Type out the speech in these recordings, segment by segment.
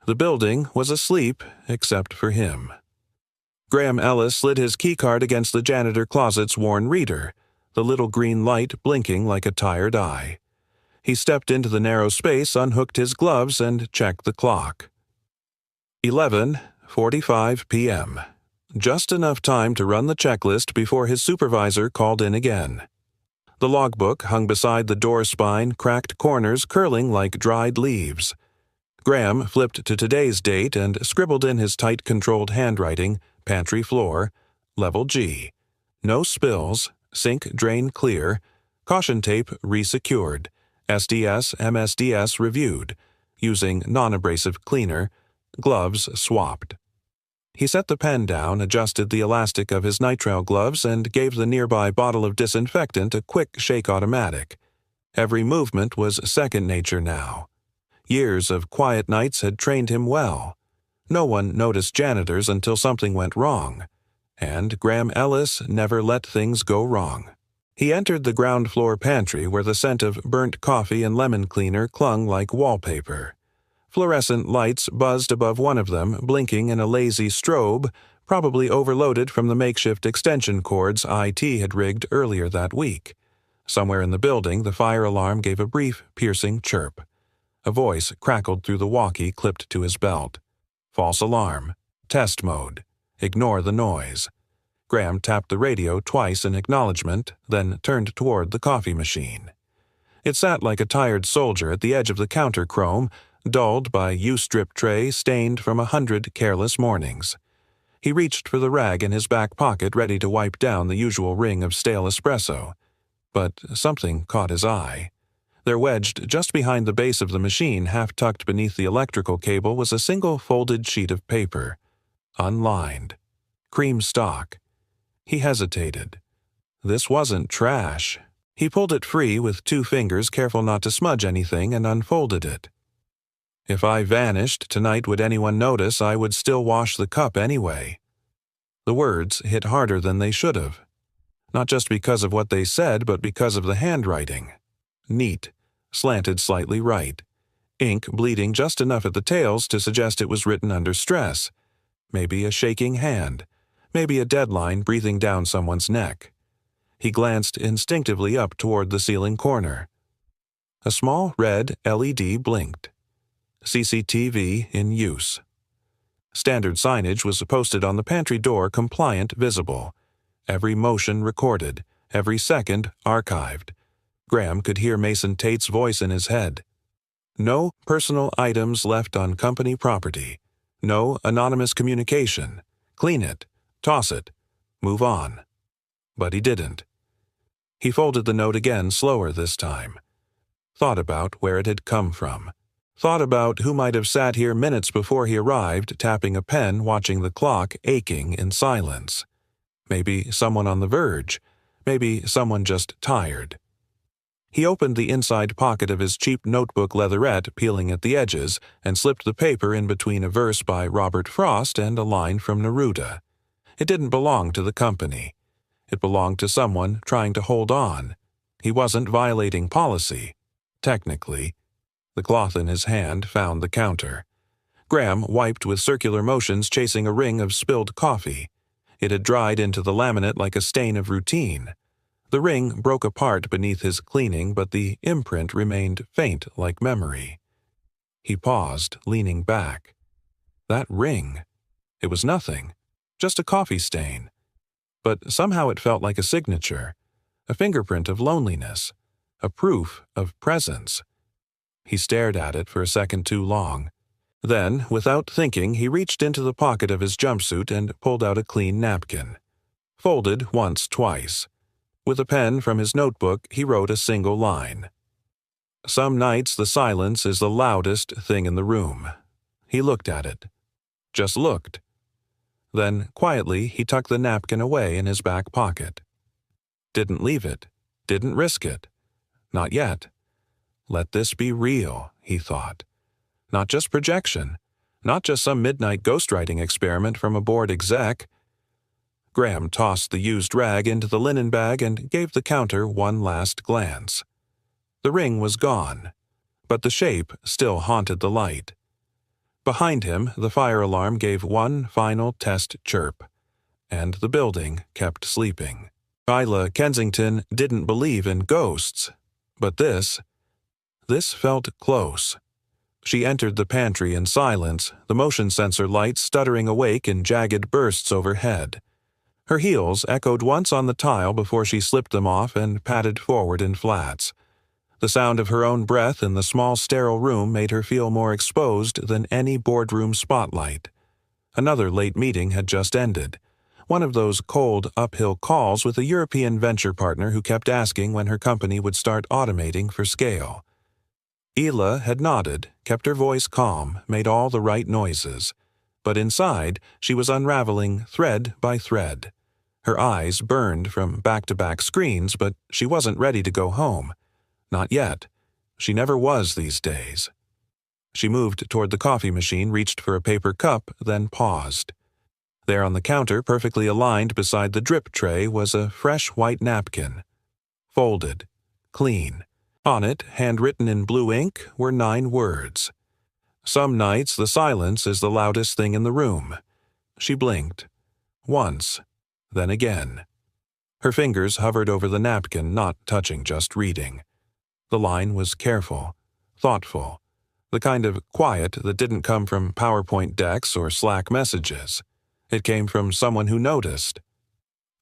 The building was asleep except for him. Graham Ellis slid his keycard against the janitor closet's worn reader, the little green light blinking like a tired eye. He stepped into the narrow space, unhooked his gloves, and checked the clock. 11:45 p.m. Just enough time to run the checklist before his supervisor called in again. The logbook hung beside the door spine, cracked corners curling like dried leaves. Graham flipped to today's date and scribbled in his tight-controlled handwriting, pantry floor, level G. No spills, sink drain clear, caution tape resecured, SDS MSDS reviewed, using non-abrasive cleaner, gloves swapped. He set the pen down, adjusted the elastic of his nitrile gloves, and gave the nearby bottle of disinfectant a quick shake automatic. Every movement was second nature now. Years of quiet nights had trained him well. No one noticed janitors until something went wrong, and Graham Ellis never let things go wrong. He entered the ground floor pantry where the scent of burnt coffee and lemon cleaner clung like wallpaper. Fluorescent lights buzzed above one of them, blinking in a lazy strobe, probably overloaded from the makeshift extension cords IT had rigged earlier that week. Somewhere in the building, the fire alarm gave a brief, piercing chirp. A voice crackled through the walkie clipped to his belt. False alarm. Test mode. Ignore the noise. Graham tapped the radio twice in acknowledgement, then turned toward the coffee machine. It sat like a tired soldier at the edge of the counter chrome, dulled by U-strip tray stained from 100 careless mornings. He reached for the rag in his back pocket, ready to wipe down the usual ring of stale espresso. But something caught his eye. There, wedged just behind the base of the machine, half tucked beneath the electrical cable, was a single folded sheet of paper. Unlined. Cream stock. He hesitated. This wasn't trash. He pulled it free with 2 fingers, careful not to smudge anything, and unfolded it. If I vanished tonight, would anyone notice? I would still wash the cup anyway. The words hit harder than they should have. Not just because of what they said, but because of the handwriting. Neat, slanted slightly right. Ink bleeding just enough at the tails to suggest it was written under stress. Maybe a shaking hand. Maybe a deadline breathing down someone's neck. He glanced instinctively up toward the ceiling corner. A small red LED blinked. CCTV in use. Standard signage was posted on the pantry door, compliant, visible. Every motion recorded, every second archived. Graham could hear Mason Tate's voice in his head. No personal items left on company property. No anonymous communication. Clean it. Toss it. Move on. But he didn't. He folded the note again, slower this time. Thought about where it had come from. Thought about who might have sat here minutes before he arrived, tapping a pen, watching the clock, aching in silence. Maybe someone on the verge. Maybe someone just tired. He opened the inside pocket of his cheap notebook leatherette, peeling at the edges, and slipped the paper in between a verse by Robert Frost and a line from Neruda. It didn't belong to the company. It belonged to someone trying to hold on. He wasn't violating policy. Technically. The cloth in his hand found the counter. Graham wiped with circular motions, chasing a ring of spilled coffee. It had dried into the laminate like a stain of routine. The ring broke apart beneath his cleaning, but the imprint remained faint like memory. He paused, leaning back. That ring. It was nothing. Just a coffee stain. But somehow it felt like a signature. A fingerprint of loneliness. A proof of presence. He stared at it for a second too long. Then, without thinking, he reached into the pocket of his jumpsuit and pulled out a clean napkin. Folded once, twice. With a pen from his notebook, he wrote a single line. Some nights the silence is the loudest thing in the room. He looked at it. Just looked. Then, quietly, he tucked the napkin away in his back pocket. Didn't leave it. Didn't risk it. Not yet. Let this be real, he thought. Not just projection. Not just some midnight ghostwriting experiment from a bored exec. Graham tossed the used rag into the linen bag and gave the counter one last glance. The ring was gone, but the shape still haunted the light. Behind him, the fire alarm gave one final test chirp, and the building kept sleeping. Isla Kensington didn't believe in ghosts, but this felt close. She entered the pantry in silence, the motion sensor lights stuttering awake in jagged bursts overhead. Her heels echoed once on the tile before she slipped them off and padded forward in flats. The sound of her own breath in the small sterile room made her feel more exposed than any boardroom spotlight. Another late meeting had just ended. One of those cold, uphill calls with a European venture partner who kept asking when her company would start automating for scale. Ela had nodded, kept her voice calm, made all the right noises. But inside, she was unraveling thread by thread. Her eyes burned from back-to-back screens, but she wasn't ready to go home. Not yet. She never was these days. She moved toward the coffee machine, reached for a paper cup, then paused. There on the counter, perfectly aligned beside the drip tray, was a fresh white napkin. Folded. Clean. On it, handwritten in blue ink, were 9 words. Some nights the silence is the loudest thing in the room. She blinked. Once. Then again. Her fingers hovered over the napkin, not touching, just reading. The line was careful, thoughtful, the kind of quiet that didn't come from PowerPoint decks or Slack messages. It came from someone who noticed.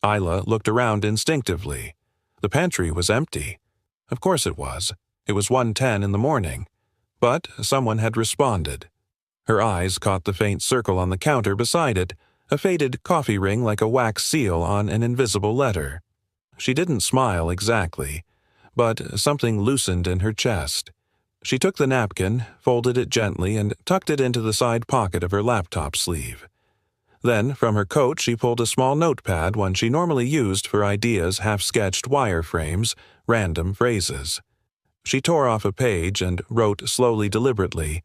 Isla looked around instinctively. The pantry was empty. Of course it was. It was 1:10 in the morning. But someone had responded. Her eyes caught the faint circle on the counter beside it, a faded coffee ring like a wax seal on an invisible letter. She didn't smile exactly, but something loosened in her chest. She took the napkin, folded it gently, and tucked it into the side pocket of her laptop sleeve. Then, from her coat, she pulled a small notepad, one she normally used for ideas, half-sketched wireframes, random phrases. She tore off a page and wrote slowly, deliberately,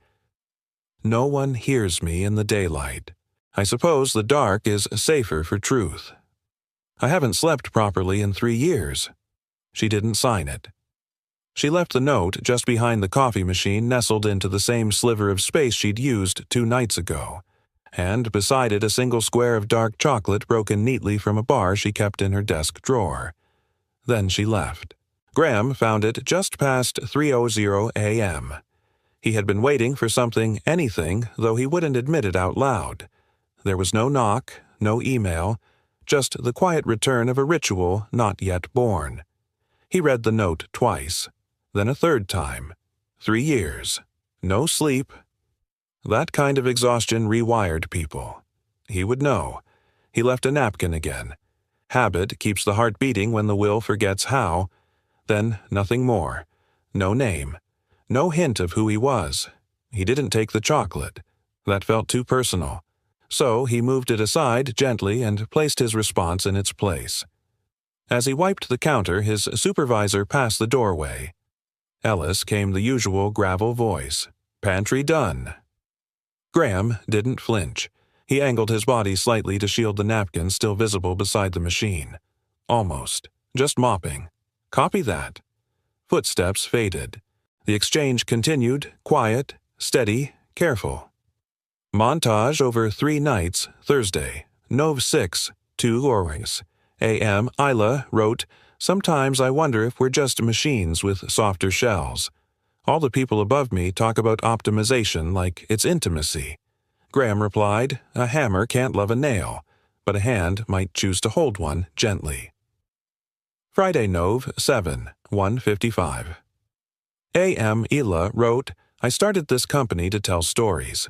"No one hears me in the daylight. I suppose the dark is safer for truth. I haven't slept properly in 3 years." She didn't sign it. She left the note just behind the coffee machine, nestled into the same sliver of space she'd used 2 nights ago, and beside it a single square of dark chocolate broken neatly from a bar she kept in her desk drawer. Then she left. Graham found it just past 3:00 a.m. He had been waiting for something, anything, though he wouldn't admit it out loud. There was no knock, no email, just the quiet return of a ritual not yet born. He read the note twice, then a third time. 3 years. No sleep. That kind of exhaustion rewired people. He would know. He left a napkin again. Habit keeps the heart beating when the will forgets how. Then nothing more. No name. No hint of who he was. He didn't take the chocolate. That felt too personal. So he moved it aside gently and placed his response in its place. As he wiped the counter, his supervisor passed the doorway. Ellis came the usual gravel voice. "Pantry done." Graham didn't flinch. He angled his body slightly to shield the napkin still visible beside the machine. Almost. Just mopping. Copy that. Footsteps faded. The exchange continued, quiet, steady, careful. Montage over 3 nights, Thursday, Nov 6, 2 hours. A.M. Isla wrote, "Sometimes I wonder if we're just machines with softer shells. All the people above me talk about optimization like it's intimacy." Graham replied, "A hammer can't love a nail, but a hand might choose to hold one gently." Friday, Nov 7, 1:55. A.M. Ela wrote, "I started this company to tell stories.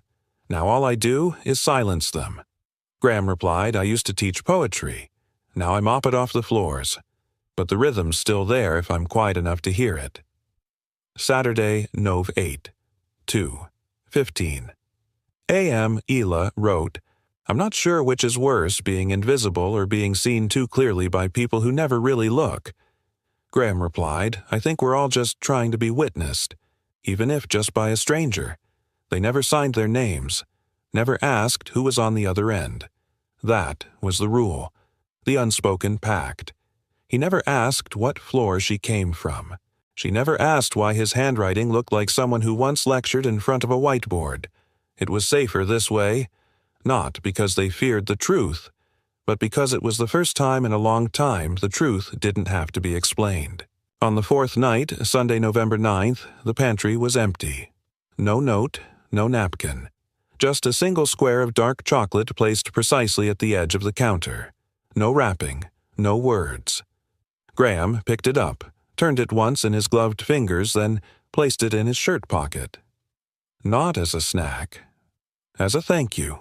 Now all I do is silence them." Graham replied, "I used to teach poetry. Now I mop it off the floors. But the rhythm's still there if I'm quiet enough to hear it." Saturday, Nov 8, 2:15. A.M. Ela wrote, "I'm not sure which is worse, being invisible or being seen too clearly by people who never really look." Graham replied, "I think we're all just trying to be witnessed, even if just by a stranger. They never signed their names, never asked who was on the other end. That was the rule, the unspoken pact. He never asked what floor she came from. She never asked why his handwriting looked like someone who once lectured in front of a whiteboard. It was safer this way, not because they feared the truth, but because it was the first time in a long time the truth didn't have to be explained. On the fourth night, Sunday, November 9th, the pantry was empty. No note, no napkin. Just a single square of dark chocolate placed precisely at the edge of the counter. No wrapping, no words. Graham picked it up, turned it once in his gloved fingers, then placed it in his shirt pocket. Not as a snack, as a thank you.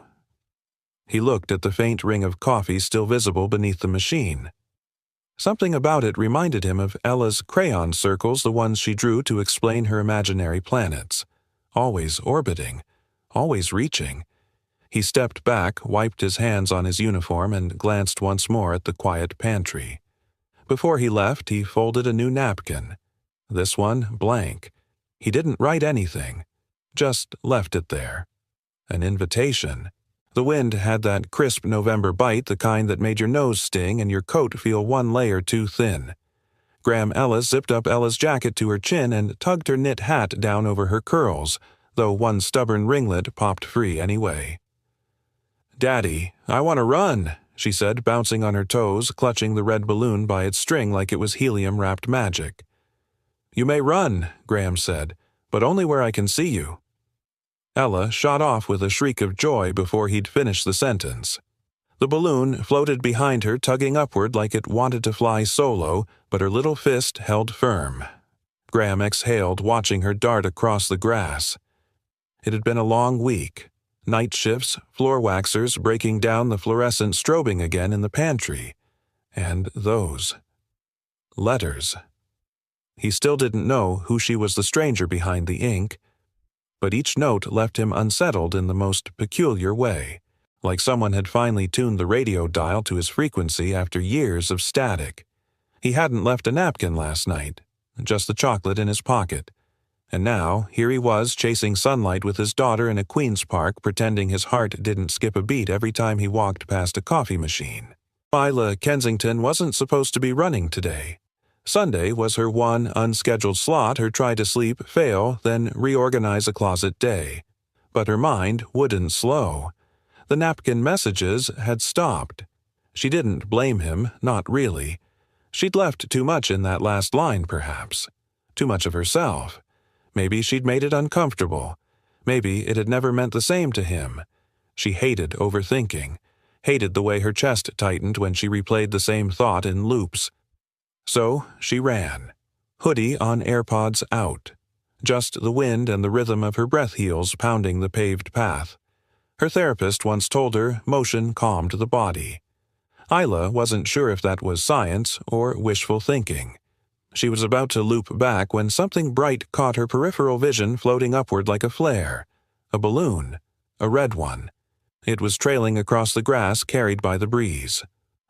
He looked at the faint ring of coffee still visible beneath the machine. Something about it reminded him of Ella's crayon circles, the ones she drew to explain her imaginary planets. Always orbiting, always reaching. He stepped back, wiped his hands on his uniform, and glanced once more at the quiet pantry. Before he left, he folded a new napkin. This one blank. He didn't write anything, just left it there. An invitation. The wind had that crisp November bite, the kind that made your nose sting and your coat feel one layer too thin. Graham Ellis zipped up Ella's jacket to her chin and tugged her knit hat down over her curls, though one stubborn ringlet popped free anyway. "Daddy, I want to run," she said, bouncing on her toes, clutching the red balloon by its string like it was helium-wrapped magic. "You may run," Graham said, "but only where I can see you." Ella shot off with a shriek of joy before he'd finished the sentence. The balloon floated behind her, tugging upward like it wanted to fly solo, but her little fist held firm. Graham exhaled, watching her dart across the grass. It had been a long week. Night shifts, floor waxers breaking down the fluorescent strobing again in the pantry. And those letters. He still didn't know who she was, the stranger behind the ink, but each note left him unsettled in the most peculiar way, like someone had finally tuned the radio dial to his frequency after years of static. He hadn't left a napkin last night, just the chocolate in his pocket. And now, here he was chasing sunlight with his daughter in a Queen's Park, pretending his heart didn't skip a beat every time he walked past a coffee machine. Isla Kensington wasn't supposed to be running today. Sunday was her one unscheduled slot, her try to sleep, fail, then reorganize a closet day. But her mind wouldn't slow. The napkin messages had stopped. She didn't blame him, not really. She'd left too much in that last line, perhaps. Too much of herself. Maybe she'd made it uncomfortable. Maybe it had never meant the same to him. She hated overthinking, hated the way her chest tightened when she replayed the same thought in loops. So she ran, hoodie on, AirPods out. Just the wind and the rhythm of her breath heels pounding the paved path. Her therapist once told her motion calmed the body. Isla wasn't sure if that was science or wishful thinking. She was about to loop back when something bright caught her peripheral vision, floating upward like a flare. A balloon. A red one. It was trailing across the grass, carried by the breeze.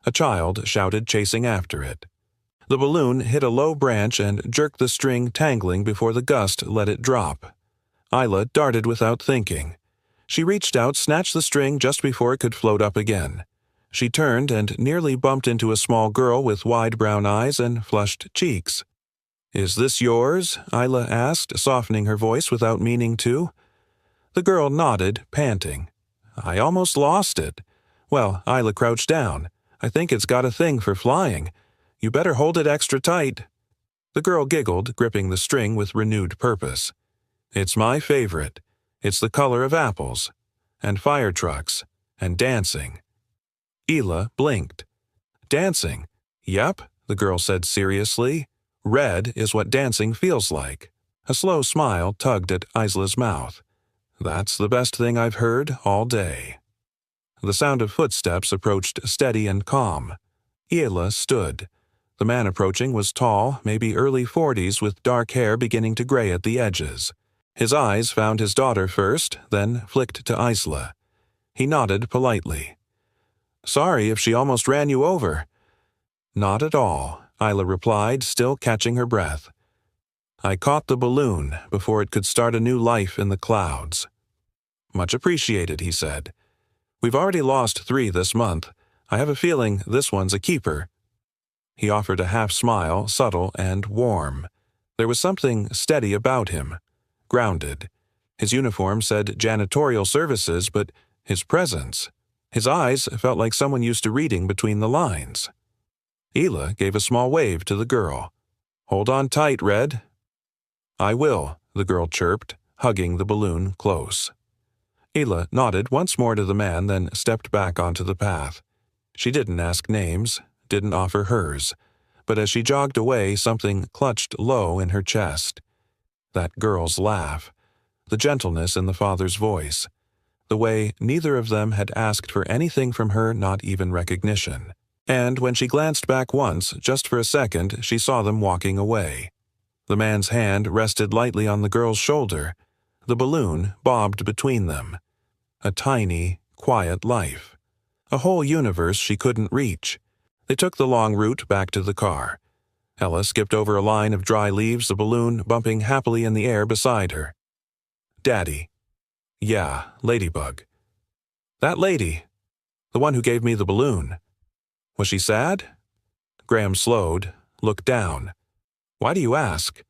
A child shouted, chasing after it. The balloon hit a low branch and jerked the string, tangling before the gust let it drop. Isla darted without thinking. She reached out, snatched the string just before it could float up again. She turned and nearly bumped into a small girl with wide brown eyes and flushed cheeks. "Is this yours?" Isla asked, softening her voice without meaning to. The girl nodded, panting. "I almost lost it." "Well," Isla crouched down, "I think it's got a thing for flying. You better hold it extra tight." The girl giggled, gripping the string with renewed purpose. "It's my favorite. It's the color of apples. And fire trucks. And dancing." Ela blinked. "Dancing? Yep," the girl said seriously. "Red is what dancing feels like." A slow smile tugged at Isla's mouth. "That's the best thing I've heard all day." The sound of footsteps approached steady and calm. Ela stood. The man approaching was tall, maybe early 40s, with dark hair beginning to gray at the edges. His eyes found his daughter first, then flicked to Isla. He nodded politely. "Sorry if she almost ran you over." "Not at all," Isla replied, still catching her breath. "I caught the balloon before it could start a new life in the clouds." "Much appreciated," he said. "We've already lost 3 this month. I have a feeling this one's a keeper." He offered a half-smile, subtle and warm. There was something steady about him, grounded. His uniform said janitorial services, but his presence, his eyes felt like someone used to reading between the lines. Ela gave a small wave to the girl. "Hold on tight, Red." "I will," the girl chirped, hugging the balloon close. Ela nodded once more to the man, then stepped back onto the path. She didn't ask names, didn't offer hers, but as she jogged away, something clutched low in her chest. That girl's laugh, the gentleness in the father's voice, the way neither of them had asked for anything from her, not even recognition. And when she glanced back once, just for a second, she saw them walking away. The man's hand rested lightly on the girl's shoulder. The balloon bobbed between them. A tiny, quiet life. A whole universe she couldn't reach. They took the long route back to the car. Ella skipped over a line of dry leaves, the balloon bumping happily in the air beside her. "Daddy." "Yeah, Ladybug." "That lady. The one who gave me the balloon. Was she sad?" Graham slowed, looked down. "Why do you ask?"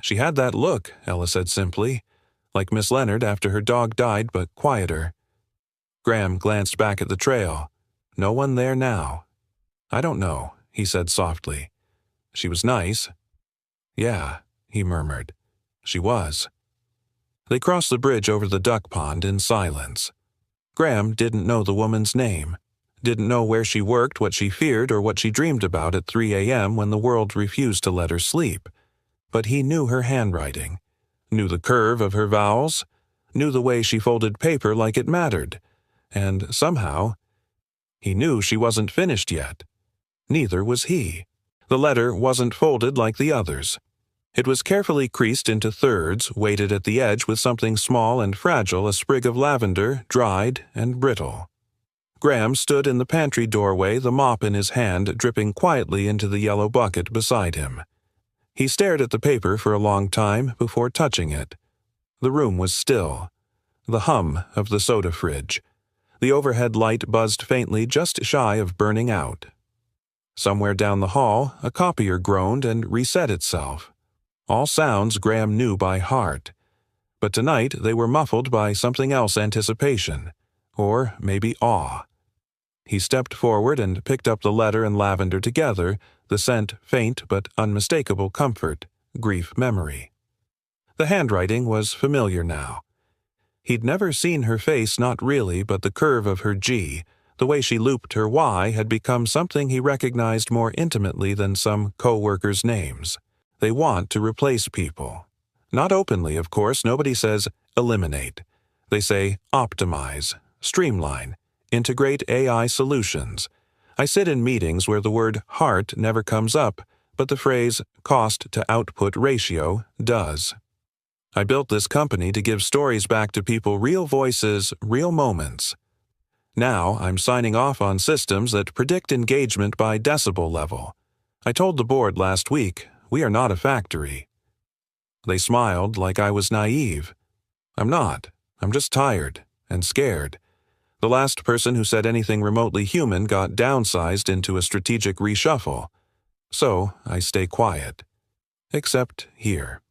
"She had that look," Ella said simply, "like Miss Leonard after her dog died, but quieter." Graham glanced back at the trail. No one there now. "I don't know," he said softly. "She was nice." "Yeah," he murmured. "She was." They crossed the bridge over the duck pond in silence. Graham didn't know the woman's name, didn't know where she worked, what she feared, or what she dreamed about at 3 a.m. when the world refused to let her sleep. But he knew her handwriting, knew the curve of her vowels, knew the way she folded paper like it mattered, and somehow, he knew she wasn't finished yet. Neither was he. The letter wasn't folded like the others. It was carefully creased into thirds, weighted at the edge with something small and fragile, a sprig of lavender, dried and brittle. Graham stood in the pantry doorway, the mop in his hand, dripping quietly into the yellow bucket beside him. He stared at the paper for a long time before touching it. The room was still. The hum of the soda fridge. The overhead light buzzed faintly, just shy of burning out. Somewhere down the hall, a copier groaned and reset itself. All sounds Graham knew by heart. But tonight they were muffled by something else, anticipation. Or maybe awe. He stepped forward and picked up the letter and lavender together, the scent faint but unmistakable comfort, grief memory. The handwriting was familiar now. He'd never seen her face, not really, but the curve of her G, the way she looped her Y, had become something he recognized more intimately than some co-workers' names. They want to replace people. Not openly, of course. Nobody says eliminate. They say optimize, streamline, integrate AI solutions. I sit in meetings where the word heart never comes up, but the phrase cost-to-output ratio does. I built this company to give stories back to people, real voices, real moments. Now I'm signing off on systems that predict engagement by decibel level. I told the board last week, we are not a factory. They smiled like I was naive. I'm not. I'm just tired and scared. The last person who said anything remotely human got downsized into a strategic reshuffle. So I stay quiet. Except here.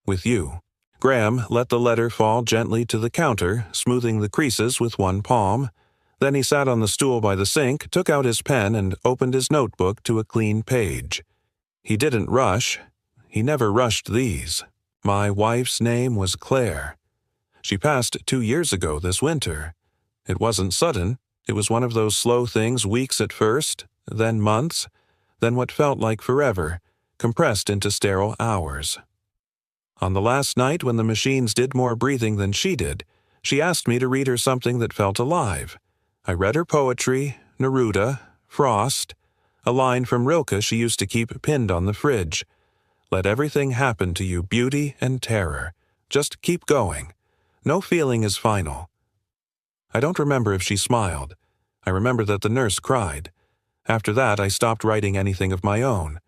With you. Graham let the letter fall gently to the counter, smoothing the creases with one palm. Then he sat on the stool by the sink, took out his pen, and opened his notebook to a clean page. He didn't rush. He never rushed these. My wife's name was Claire. She passed 2 years ago this winter. It wasn't sudden. It was one of those slow things, weeks at first, then months, then what felt like forever, compressed into sterile hours. On the last night when the machines did more breathing than she did, she asked me to read her something that felt alive. I read her poetry, Neruda, Frost, a line from Rilke she used to keep pinned on the fridge. Let everything happen to you, beauty and terror. Just keep going. No feeling is final. I don't remember if she smiled. I remember that the nurse cried. After that, I stopped writing anything of my own.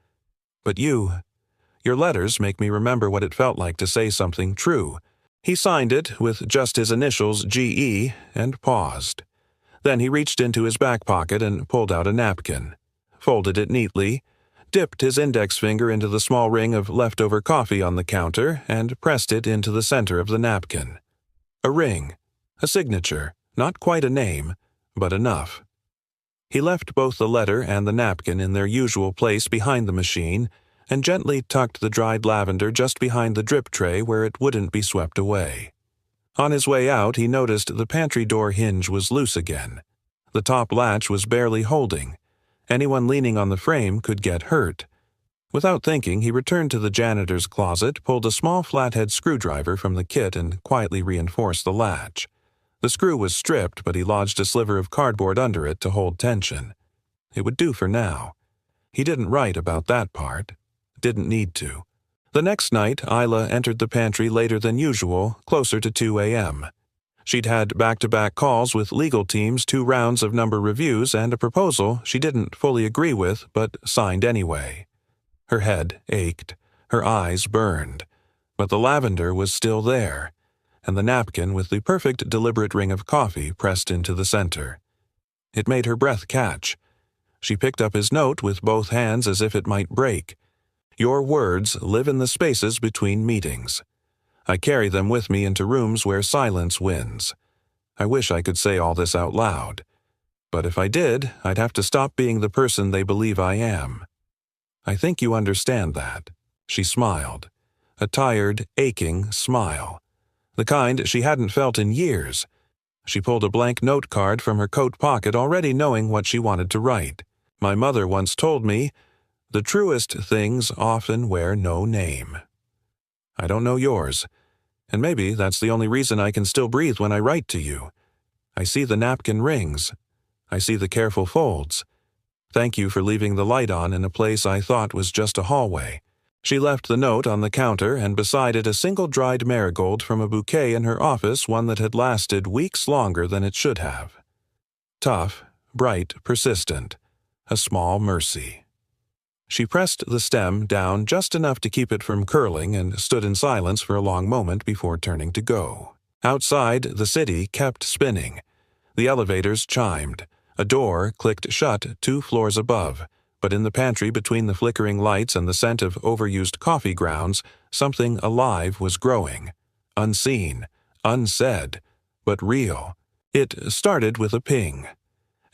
But your letters make me remember what it felt like to say something true. He signed it with just his initials, GE, and paused. Then he reached into his back pocket and pulled out a napkin, folded it neatly, dipped his index finger into the small ring of leftover coffee on the counter, and pressed it into the center of the napkin. A ring, a signature, not quite a name, but enough. He left both the letter and the napkin in their usual place behind the machine, and gently tucked the dried lavender just behind the drip tray where it wouldn't be swept away. On his way out, he noticed the pantry door hinge was loose again. The top latch was barely holding. Anyone leaning on the frame could get hurt. Without thinking, he returned to the janitor's closet, pulled a small flathead screwdriver from the kit, and quietly reinforced the latch. The screw was stripped, but he lodged a sliver of cardboard under it to hold tension. It would do for now. He didn't write about that part. Didn't need to. The next night, Isla entered the pantry later than usual, closer to 2 a.m. She'd had back-to-back calls with legal teams, 2 rounds of number reviews, and a proposal she didn't fully agree with, but signed anyway. Her head ached, her eyes burned, but the lavender was still there, and the napkin with the perfect deliberate ring of coffee pressed into the center. It made her breath catch. She picked up his note with both hands as if it might break. Your words live in the spaces between meetings. I carry them with me into rooms where silence wins. I wish I could say all this out loud. But if I did, I'd have to stop being the person they believe I am. I think you understand that. She smiled. A tired, aching smile. The kind she hadn't felt in years. She pulled a blank note card from her coat pocket, already knowing what she wanted to write. My mother once told me, the truest things often wear no name. I don't know yours, and maybe that's the only reason I can still breathe when I write to you. I see the napkin rings. I see the careful folds. Thank you for leaving the light on in a place I thought was just a hallway. She left the note on the counter, and beside it a single dried marigold from a bouquet in her office, one that had lasted weeks longer than it should have. Tough, bright, persistent. A small mercy. She pressed the stem down just enough to keep it from curling and stood in silence for a long moment before turning to go. Outside, the city kept spinning. The elevators chimed. A door clicked shut 2 floors above, but in the pantry between the flickering lights and the scent of overused coffee grounds, something alive was growing. Unseen, unsaid, but real. It started with a ping.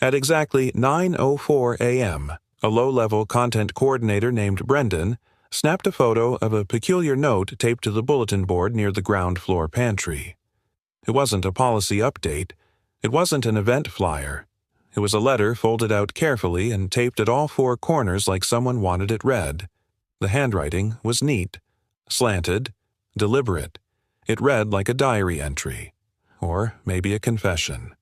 At exactly 9:04 a.m., a low-level content coordinator named Brendan snapped a photo of a peculiar note taped to the bulletin board near the ground floor pantry. It wasn't a policy update. It wasn't an event flyer. It was a letter folded out carefully and taped at all 4 corners like someone wanted it read. The handwriting was neat, slanted, deliberate. It read like a diary entry, or maybe a confession.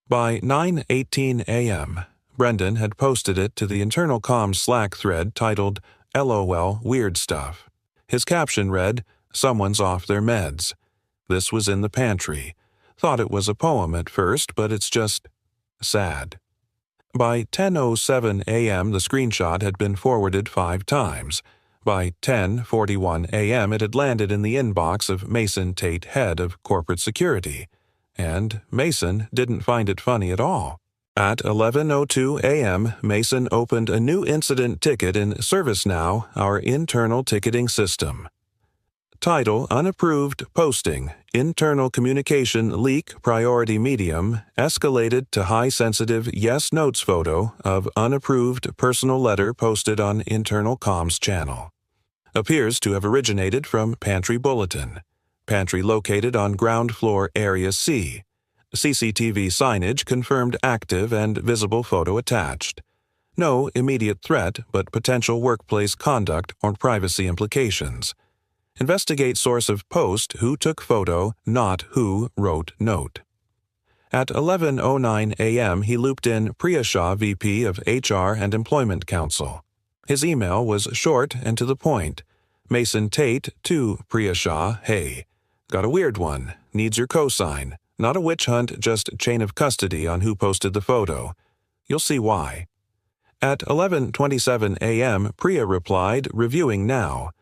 By 9:18 a.m., Brendan had posted it to the internal comms Slack thread titled LOL Weird Stuff. His caption read, Someone's off their meds. This was in the pantry. Thought it was a poem at first, but it's just sad. By 10:07 a.m., the screenshot had been forwarded 5 times. By 10:41 a.m., it had landed in the inbox of Mason Tate, head of corporate security. And Mason didn't find it funny at all. At 11:02 a.m., Mason opened a new incident ticket in ServiceNow, our internal ticketing system. Title Unapproved Posting, Internal Communication Leak Priority Medium, Escalated to High-Sensitive Yes Notes Photo of Unapproved Personal Letter Posted on Internal Comms Channel. Appears to have originated from Pantry Bulletin. Pantry located on ground floor Area C. CCTV signage confirmed active and visible photo attached. No immediate threat, but potential workplace conduct or privacy implications. Investigate source of post, who took photo, not who wrote note. At 11:09 a.m., he looped in Priya Shah, VP of HR and Employment Council. His email was short and to the point. Mason Tate to Priya Shah, hey. Got a weird one. Needs your cosign. Not a witch hunt, just chain of custody on who posted the photo. You'll see why. At 11:27 a.m., Priya replied, reviewing now.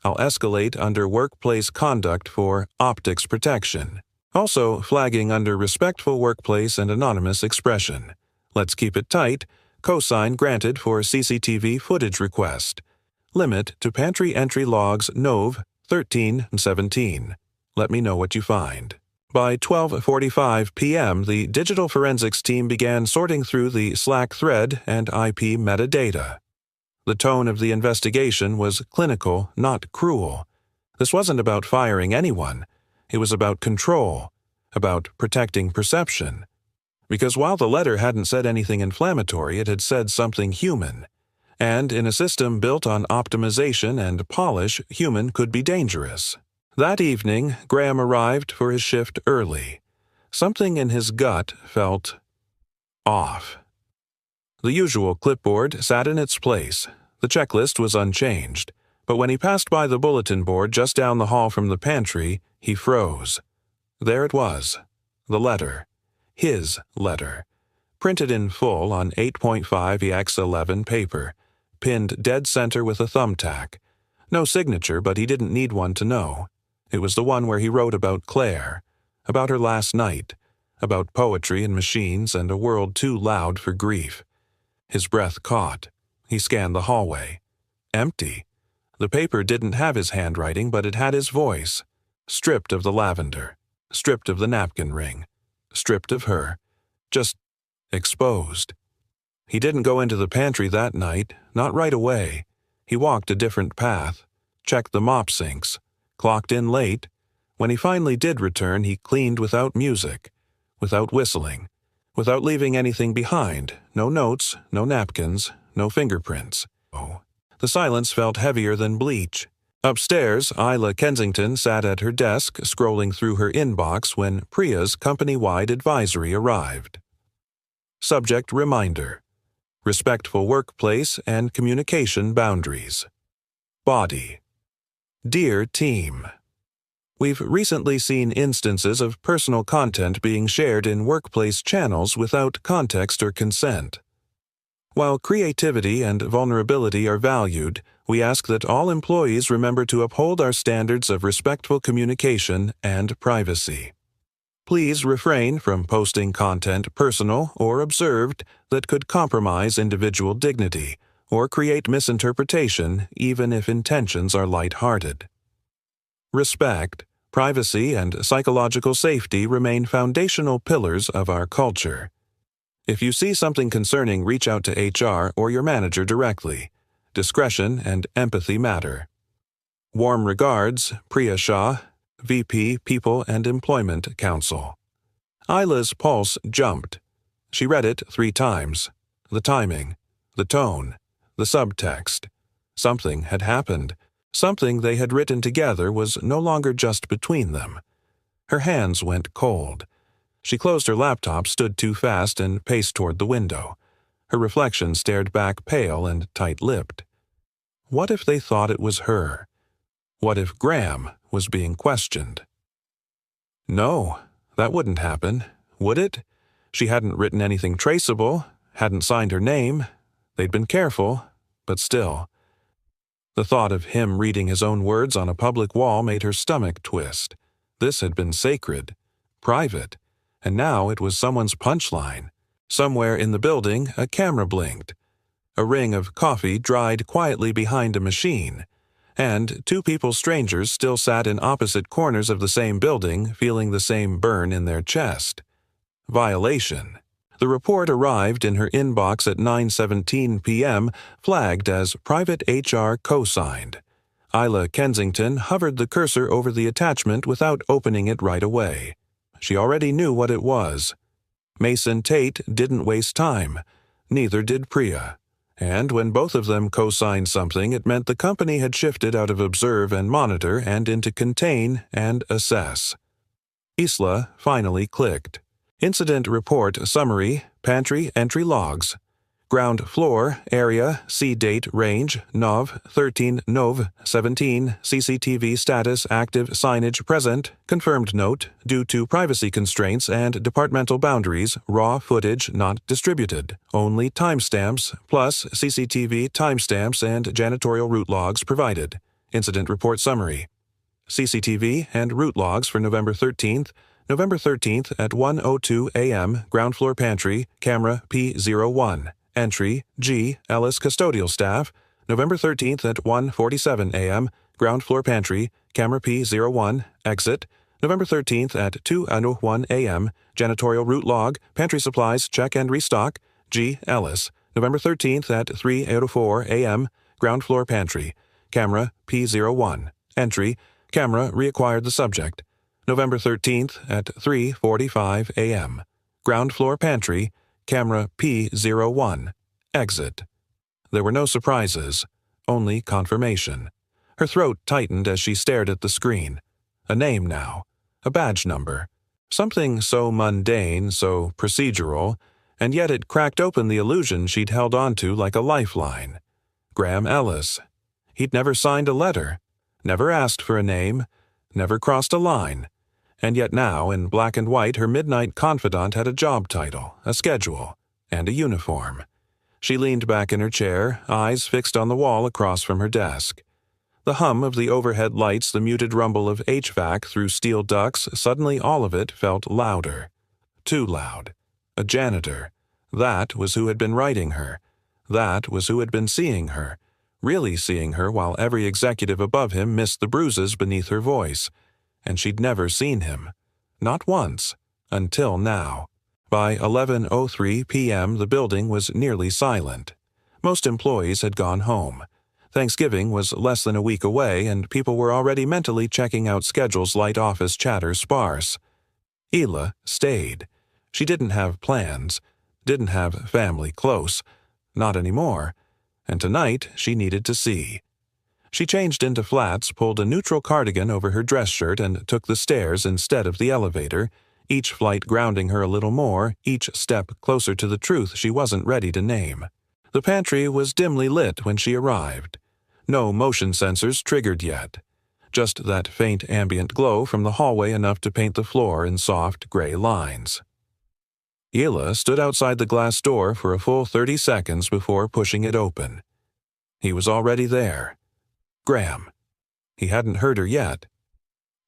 I'll escalate under workplace conduct for optics protection. Also flagging under respectful workplace and anonymous expression. Let's keep it tight. Cosign granted for CCTV footage request. Limit to pantry entry logs NOV 1317. Let me know what you find. By 12:45 p.m., the digital forensics team began sorting through the Slack thread and IP metadata. The tone of the investigation was clinical, not cruel. This wasn't about firing anyone. It was about control, about protecting perception. Because while the letter hadn't said anything inflammatory, it had said something human. And in a system built on optimization and polish, human could be dangerous. That evening, Graham arrived for his shift early. Something in his gut felt off. The usual clipboard sat in its place. The checklist was unchanged. But when he passed by the bulletin board just down the hall from the pantry, he froze. There it was. The letter. His letter. Printed in full on 8.5x11 paper. Pinned dead center with a thumbtack. No signature, but he didn't need one to know. It was the one where he wrote about Claire, about her last night, about poetry and machines and a world too loud for grief. His breath caught. He scanned the hallway. Empty. The paper didn't have his handwriting, but it had his voice. Stripped of the lavender. Stripped of the napkin ring. Stripped of her. Just exposed. He didn't go into the pantry that night, not right away. He walked a different path, checked the mop sinks, clocked in late. When he finally did return, he cleaned without music, without whistling, without leaving anything behind. No notes, no napkins, no fingerprints. Oh. The silence felt heavier than bleach. Upstairs, Isla Kensington sat at her desk scrolling through her inbox when Priya's company-wide advisory arrived. Subject reminder: respectful workplace and communication boundaries. Body. Dear team, we've recently seen instances of personal content being shared in workplace channels without context or consent. While creativity and vulnerability are valued, we ask that all employees remember to uphold our standards of respectful communication and privacy. Please refrain from posting content personal or observed that could compromise individual dignity or create misinterpretation, even if intentions are light-hearted. Respect, privacy, and psychological safety remain foundational pillars of our culture. If you see something concerning, reach out to HR or your manager directly. Discretion and empathy matter. Warm regards, Priya Shah, VP People and Employment Council. Isla's pulse jumped. She read it 3 times. The timing, the tone, the subtext. Something had happened. Something they had written together was no longer just between them. Her hands went cold. She closed her laptop, stood too fast, and paced toward the window. Her reflection stared back, pale and tight-lipped. What if they thought it was her? What if Graham was being questioned? No, that wouldn't happen, would it? She hadn't written anything traceable, hadn't signed her name. They'd been careful, but still. The thought of him reading his own words on a public wall made her stomach twist. This had been sacred, private. And now it was someone's punchline. Somewhere in the building, a camera blinked. A ring of coffee dried quietly behind a machine. And 2 people strangers still sat in opposite corners of the same building, feeling the same burn in their chest. Violation. The report arrived in her inbox at 9:17 p.m., flagged as Private HR co-signed. Isla Kensington hovered the cursor over the attachment without opening it right away. She already knew what it was. Mason Tate didn't waste time. Neither did Priya. And when both of them co-signed something, it meant the company had shifted out of observe and monitor and into contain and assess. Isla finally clicked. Incident report summary, pantry entry logs. Ground floor, area, date range, NOV, 13, NOV, 17, CCTV status, active, signage, present, confirmed note, due to privacy constraints and departmental boundaries, raw footage not distributed, only timestamps, plus CCTV timestamps and janitorial route logs provided. Incident report summary. CCTV and route logs for November 13th at 1:02 a.m., ground floor pantry, camera P01. Entry, G. Ellis Custodial Staff, November 13th at 1:47 a.m., ground floor pantry, camera P01, exit, November 13th at 2:01 a.m., janitorial route log, pantry supplies, check and restock, G. Ellis, November 13th at 3:04 a.m., ground floor pantry, camera P01, entry, camera reacquired the subject, November 13th at 3:45 a.m., ground floor pantry, camera P01, exit. There were no surprises, only confirmation. Her throat tightened as she stared at the screen. A name now, a badge number. Something so mundane, so procedural, and yet it cracked open the illusion she'd held onto like a lifeline. Graham Ellis. He'd never signed a letter, never asked for a name, never crossed a line. And yet now, in black and white, her midnight confidant had a job title, a schedule, and a uniform. She leaned back in her chair, eyes fixed on the wall across from her desk. The hum of the overhead lights, the muted rumble of HVAC through steel ducts, suddenly all of it felt louder. Too loud. A janitor. That was who had been writing her. That was who had been seeing her. Really seeing her while every executive above him missed the bruises beneath her voice. And she'd never seen him. Not once. Until now. By 11:03 p.m. the building was nearly silent. Most employees had gone home. Thanksgiving was less than a week away, and people were already mentally checking out schedules, light office chatter sparse. Hila stayed. She didn't have plans, didn't have family close, not anymore, and tonight she needed to see. She changed into flats, pulled a neutral cardigan over her dress shirt, and took the stairs instead of the elevator, each flight grounding her a little more, each step closer to the truth she wasn't ready to name. The pantry was dimly lit when she arrived. No motion sensors triggered yet. Just that faint ambient glow from the hallway enough to paint the floor in soft gray lines. Hila stood outside the glass door for a full 30 seconds before pushing it open. He was already there. Graham. He hadn't heard her yet.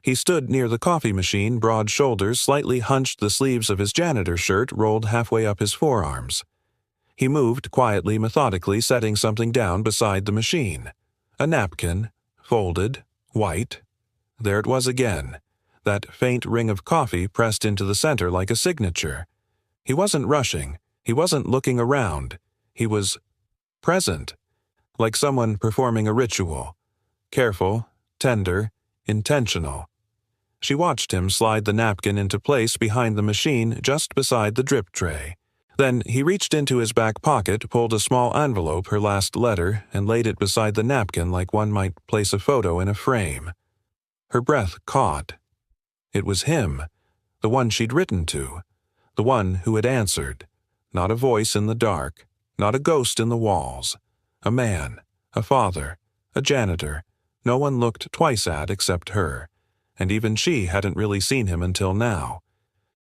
He stood near the coffee machine, broad shoulders slightly hunched, the sleeves of his janitor shirt rolled halfway up his forearms. He moved quietly, methodically, setting something down beside the machine. A napkin, folded, white. There it was again, that faint ring of coffee pressed into the center like a signature. He wasn't rushing. He wasn't looking around. He was present, like someone performing a ritual. Careful, tender, intentional. She watched him slide the napkin into place behind the machine just beside the drip tray. Then he reached into his back pocket, pulled a small envelope, her last letter, and laid it beside the napkin like one might place a photo in a frame. Her breath caught. It was him, the one she'd written to, the one who had answered. Not a voice in the dark, not a ghost in the walls. A man, a father, a janitor, no one looked twice at except her, and even she hadn't really seen him until now.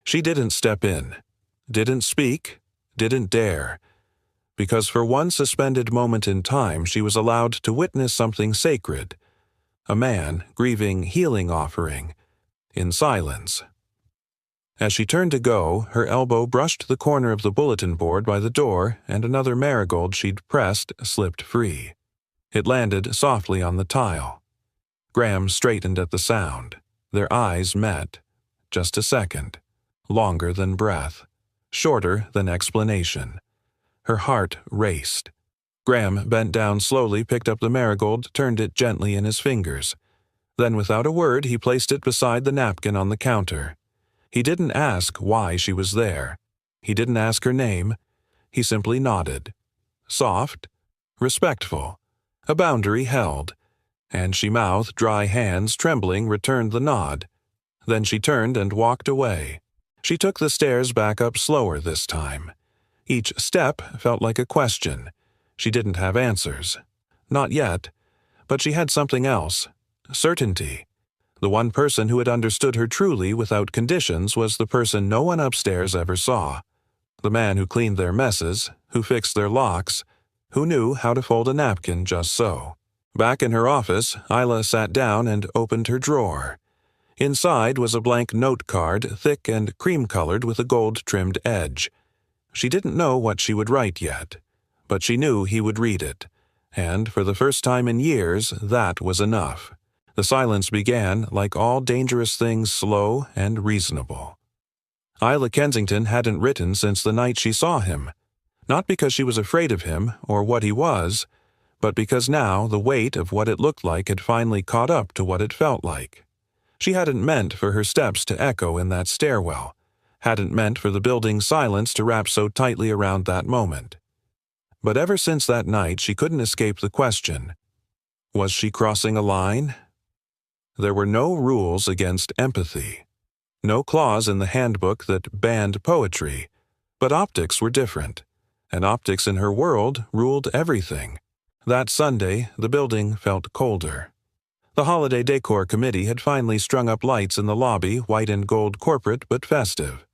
She didn't step in, didn't speak, didn't dare, because for one suspended moment in time she was allowed to witness something sacred, a man grieving healing offering, in silence. As she turned to go, her elbow brushed the corner of the bulletin board by the door, and another marigold she'd pressed slipped free. It landed softly on the tile. Graham straightened at the sound. Their eyes met. Just a second. Longer than breath. Shorter than explanation. Her heart raced. Graham bent down slowly, picked up the marigold, turned it gently in his fingers. Then without a word he placed it beside the napkin on the counter. He didn't ask why she was there. He didn't ask her name. He simply nodded. Soft, respectful, a boundary held, and she mouthed, dry hands trembling, returned the nod. Then she turned and walked away. She took the stairs back up slower this time. Each step felt like a question. She didn't have answers. Not yet. But she had something else. Certainty. The one person who had understood her truly without conditions was the person no one upstairs ever saw. The man who cleaned their messes, who fixed their locks, who knew how to fold a napkin just so. Back in her office, Hila sat down and opened her drawer. Inside was a blank note card, thick and cream-colored with a gold-trimmed edge. She didn't know what she would write yet. But she knew he would read it, and for the first time in years, that was enough. The silence began, like all dangerous things, slow and reasonable. Isla Kensington hadn't written since the night she saw him, not because she was afraid of him or what he was, but because now the weight of what it looked like had finally caught up to what it felt like. She hadn't meant for her steps to echo in that stairwell, hadn't meant for the building's silence to wrap so tightly around that moment. But ever since that night, she couldn't escape the question, was she crossing a line? There were no rules against empathy, no clause in the handbook that banned poetry, but optics were different, and optics in her world ruled everything. That Sunday, the building felt colder. The holiday decor committee had finally strung up lights in the lobby, white and gold corporate but festive.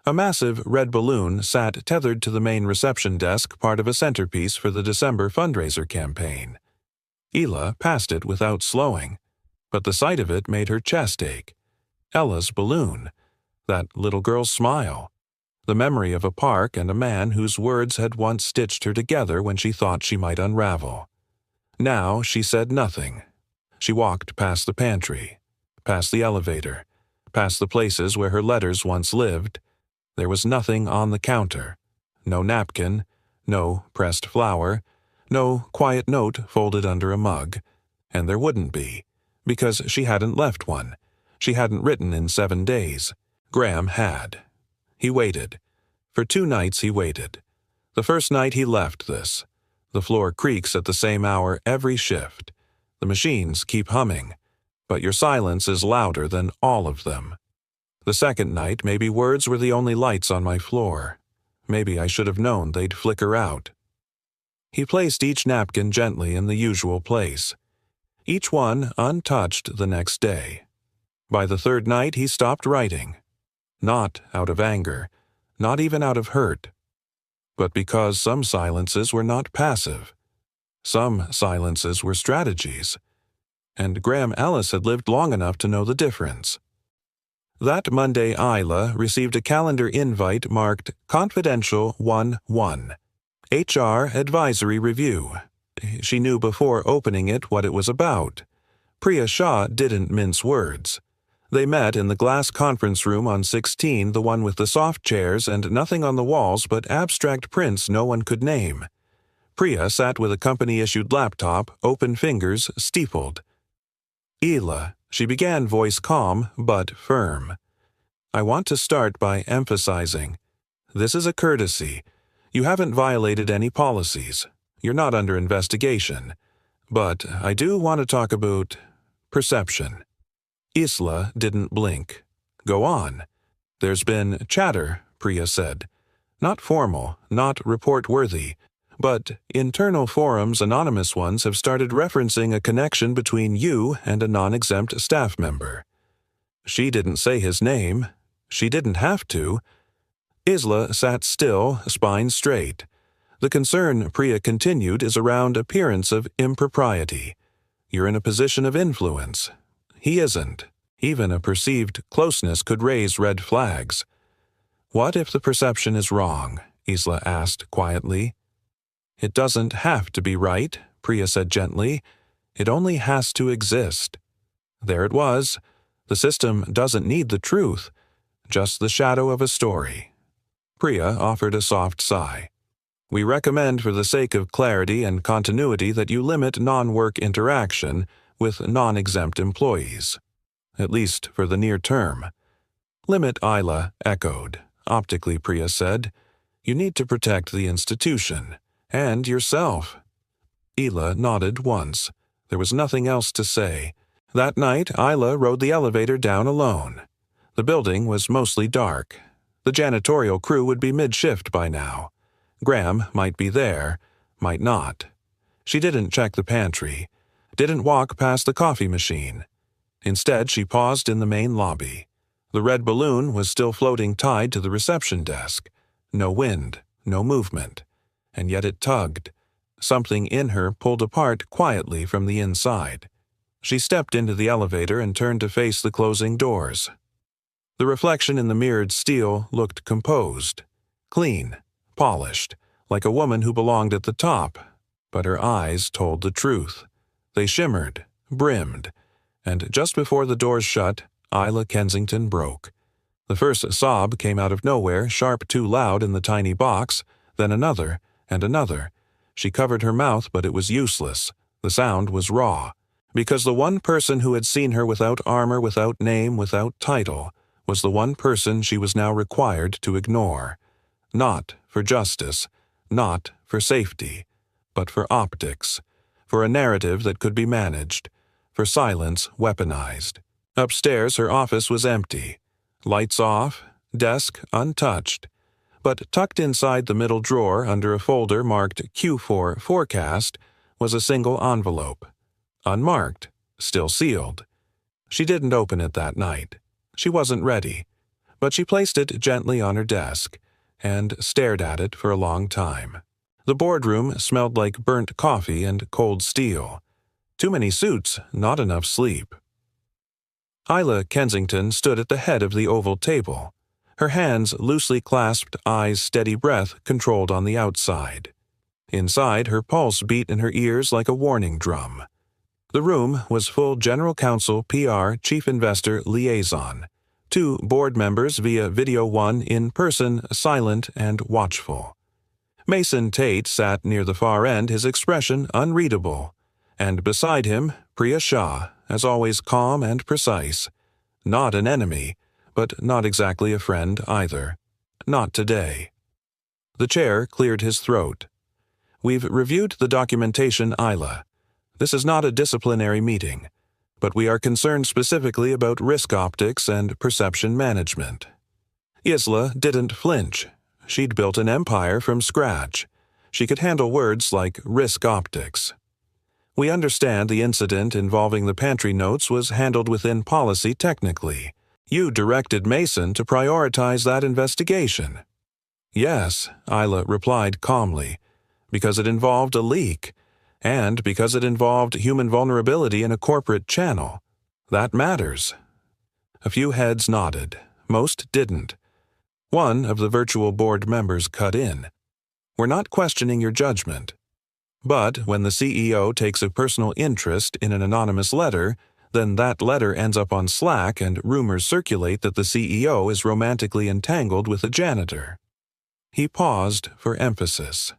A massive red balloon sat tethered to the main reception desk, part of a centerpiece for the December fundraiser campaign. Ela passed it without slowing, but the sight of it made her chest ache. Ella's balloon, that little girl's smile, the memory of a park and a man whose words had once stitched her together when she thought she might unravel. Now she said nothing. She walked past the pantry, past the elevator, past the places where her letters once lived. There was nothing on the counter. No napkin, no pressed flower, no quiet note folded under a mug. And there wouldn't be, because she hadn't left one. She hadn't written in 7 days. Graham had. He waited. For 2 nights he waited. The first night he left this. The floor creaks at the same hour every shift. The machines keep humming, but your silence is louder than all of them. The second night, maybe words were the only lights on my floor. Maybe I should have known they'd flicker out. He placed each napkin gently in the usual place, each one untouched the next day. By the third night, he stopped writing. Not out of anger, not even out of hurt, but because some silences were not passive. Some silences were strategies, and Graham Ellis had lived long enough to know the difference. That Monday, Isla received a calendar invite marked Confidential 1-1, HR Advisory Review. She knew before opening it what it was about. Priya Shah didn't mince words. They met in the glass conference room on 16, the one with the soft chairs and nothing on the walls but abstract prints no one could name. Priya sat with a company-issued laptop, open fingers, steepled. Ela, she began, voice calm but firm. I want to start by emphasizing. This is a courtesy. You haven't violated any policies. You're not under investigation. But I do want to talk about perception. Isla didn't blink. Go on. There's been chatter, Priya said. Not formal, not report-worthy, but internal forums, anonymous ones, have started referencing a connection between you and a non-exempt staff member. She didn't say his name. She didn't have to. Isla sat still, spine straight. The concern, Priya continued, is around appearance of impropriety. You're in a position of influence. He isn't. Even a perceived closeness could raise red flags. What if the perception is wrong? Isla asked quietly. It doesn't have to be right, Priya said gently. It only has to exist. There it was. The system doesn't need the truth, just the shadow of a story. Priya offered a soft sigh. We recommend for the sake of clarity and continuity that you limit non-work interaction with non-exempt employees, at least for the near term. Limit, Isla echoed. Optically, Priya said. You need to protect the institution. And yourself. Ela nodded once. There was nothing else to say. That night, Isla rode the elevator down alone. The building was mostly dark. The janitorial crew would be mid-shift by now. Graham might be there, might not. She didn't check the pantry, didn't walk past the coffee machine. Instead, she paused in the main lobby. The red balloon was still floating tied to the reception desk. No wind, no movement. And yet it tugged. Something in her pulled apart quietly from the inside. She stepped into the elevator and turned to face the closing doors. The reflection in the mirrored steel looked composed, clean, polished, like a woman who belonged at the top, but her eyes told the truth. They shimmered, brimmed, and just before the doors shut, Isla Kensington broke. The first sob came out of nowhere, sharp too loud in the tiny box, then another, and another. She covered her mouth, but it was useless. The sound was raw, because the one person who had seen her without armor, without name, without title, was the one person she was now required to ignore. Not for justice, not for safety, but for optics, for a narrative that could be managed, for silence weaponized. Upstairs, her office was empty. Lights off, desk untouched. But tucked inside the middle drawer under a folder marked Q4 Forecast was a single envelope. Unmarked, still sealed. She didn't open it that night. She wasn't ready. But she placed it gently on her desk and stared at it for a long time. The boardroom smelled like burnt coffee and cold steel. Too many suits, not enough sleep. Isla Kensington stood at the head of the oval table. Her hands loosely clasped, eyes steady, breath controlled on the outside. Inside, her pulse beat in her ears like a warning drum. The room was full General Counsel, PR, Chief Investor, Liaison. 2 board members via video, 1 in person, silent and watchful. Mason Tate sat near the far end, his expression unreadable. And beside him, Priya Shah, as always calm and precise. Not an enemy, but not exactly a friend either. Not today. The chair cleared his throat. We've reviewed the documentation, Isla. This is not a disciplinary meeting, but we are concerned specifically about risk optics and perception management. Isla didn't flinch. She'd built an empire from scratch. She could handle words like risk optics. We understand the incident involving the pantry notes was handled within policy technically. You directed Mason to prioritize that investigation. Yes, Isla replied calmly, because it involved a leak, and because it involved human vulnerability in a corporate channel. That matters. A few heads nodded. Most didn't. One of the virtual board members cut in. We're not questioning your judgment. But when the CEO takes a personal interest in an anonymous letter, then that letter ends up on Slack and rumors circulate that the CEO is romantically entangled with a janitor. He paused for emphasis.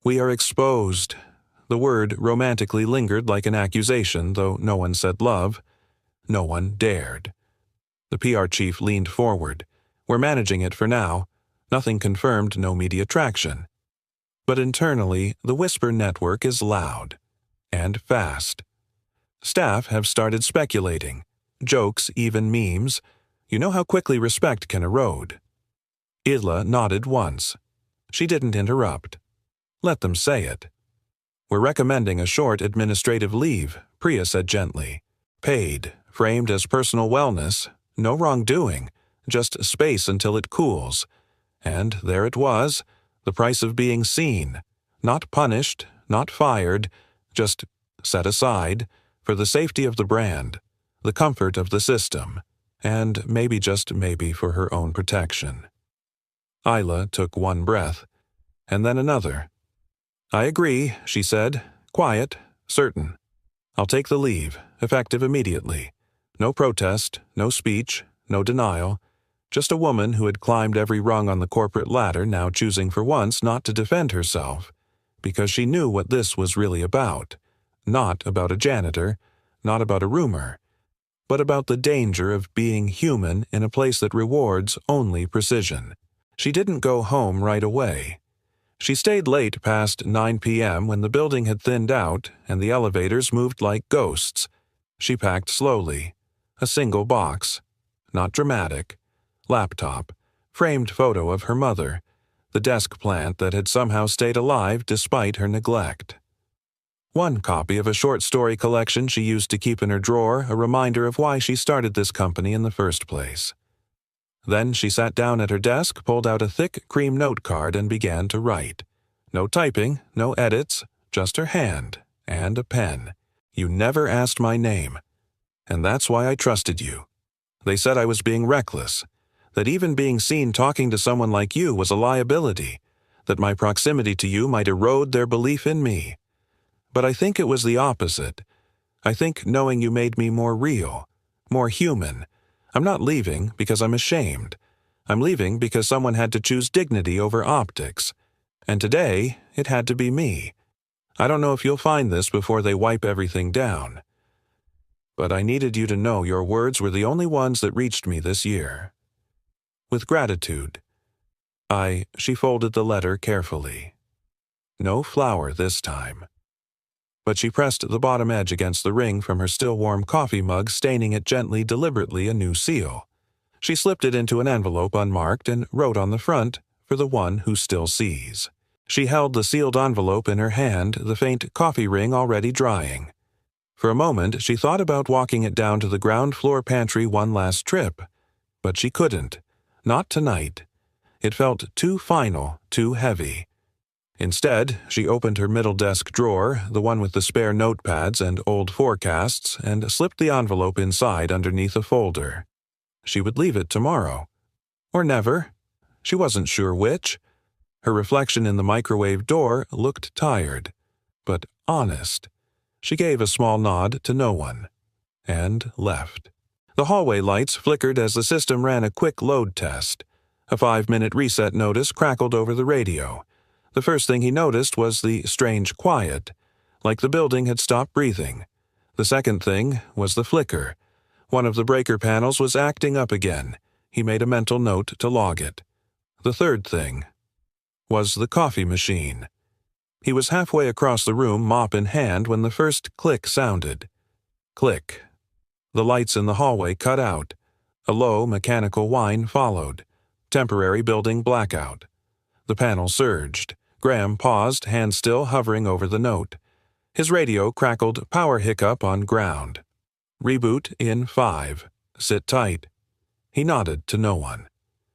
We are exposed. The word romantically lingered like an accusation, though no one said love. No one dared. The PR chief leaned forward. We're managing it for now. Nothing confirmed, no media traction. But internally, the whisper network is loud. And fast. Staff have started speculating. Jokes, even memes. You know how quickly respect can erode. Isla nodded once. She didn't interrupt. Let them say it. We're recommending a short administrative leave, Priya said gently. Paid, framed as personal wellness, no wrongdoing, just space until it cools. And there it was, the price of being seen, not punished, not fired, just set aside for the safety of the brand, the comfort of the system, and maybe just maybe for her own protection. Isla took one breath, and then another. I agree, she said, quiet, certain. I'll take the leave, effective immediately. No protest, no speech, no denial. Just a woman who had climbed every rung on the corporate ladder now choosing for once not to defend herself, because she knew what this was really about. Not about a janitor, not about a rumor, but about the danger of being human in a place that rewards only precision. She didn't go home right away. She stayed late past 9 p.m. when the building had thinned out and the elevators moved like ghosts. She packed slowly. A single box. Not dramatic. Laptop. Framed photo of her mother. The desk plant that had somehow stayed alive despite her neglect. One copy of a short story collection she used to keep in her drawer, a reminder of why she started this company in the first place. Then she sat down at her desk, pulled out a thick cream note card and began to write. No typing, no edits, just her hand and a pen. You never asked my name. And that's why I trusted you. They said I was being reckless, that even being seen talking to someone like you was a liability, that my proximity to you might erode their belief in me. But I think it was the opposite. I think knowing you made me more real, more human. I'm not leaving because I'm ashamed. I'm leaving because someone had to choose dignity over optics. And today, it had to be me. I don't know if you'll find this before they wipe everything down. But I needed you to know your words were the only ones that reached me this year. With gratitude. She folded the letter carefully. No flower this time. But she pressed the bottom edge against the ring from her still-warm coffee mug, staining it gently, deliberately a new seal. She slipped it into an envelope unmarked and wrote on the front, "For the one who still sees." She held the sealed envelope in her hand, the faint coffee ring already drying. For a moment, she thought about walking it down to the ground-floor pantry one last trip. But she couldn't. Not tonight. It felt too final, too heavy. Instead, she opened her middle desk drawer, the one with the spare notepads and old forecasts, and slipped the envelope inside underneath a folder. She would leave it tomorrow. Or never. She wasn't sure which. Her reflection in the microwave door looked tired, but honest. She gave a small nod to no one, and left. The hallway lights flickered as the system ran a quick load test. A 5-minute reset notice crackled over the radio. The first thing he noticed was the strange quiet, like the building had stopped breathing. The second thing was the flicker. One of the breaker panels was acting up again. He made a mental note to log it. The third thing was the coffee machine. He was halfway across the room, mop in hand, when the first click sounded. Click. The lights in the hallway cut out. A low, mechanical whine followed. Temporary building blackout. The panel surged. Graham paused, hand still hovering over the note. His radio crackled power hiccup on ground. Reboot in 5. Sit tight. He nodded to no one.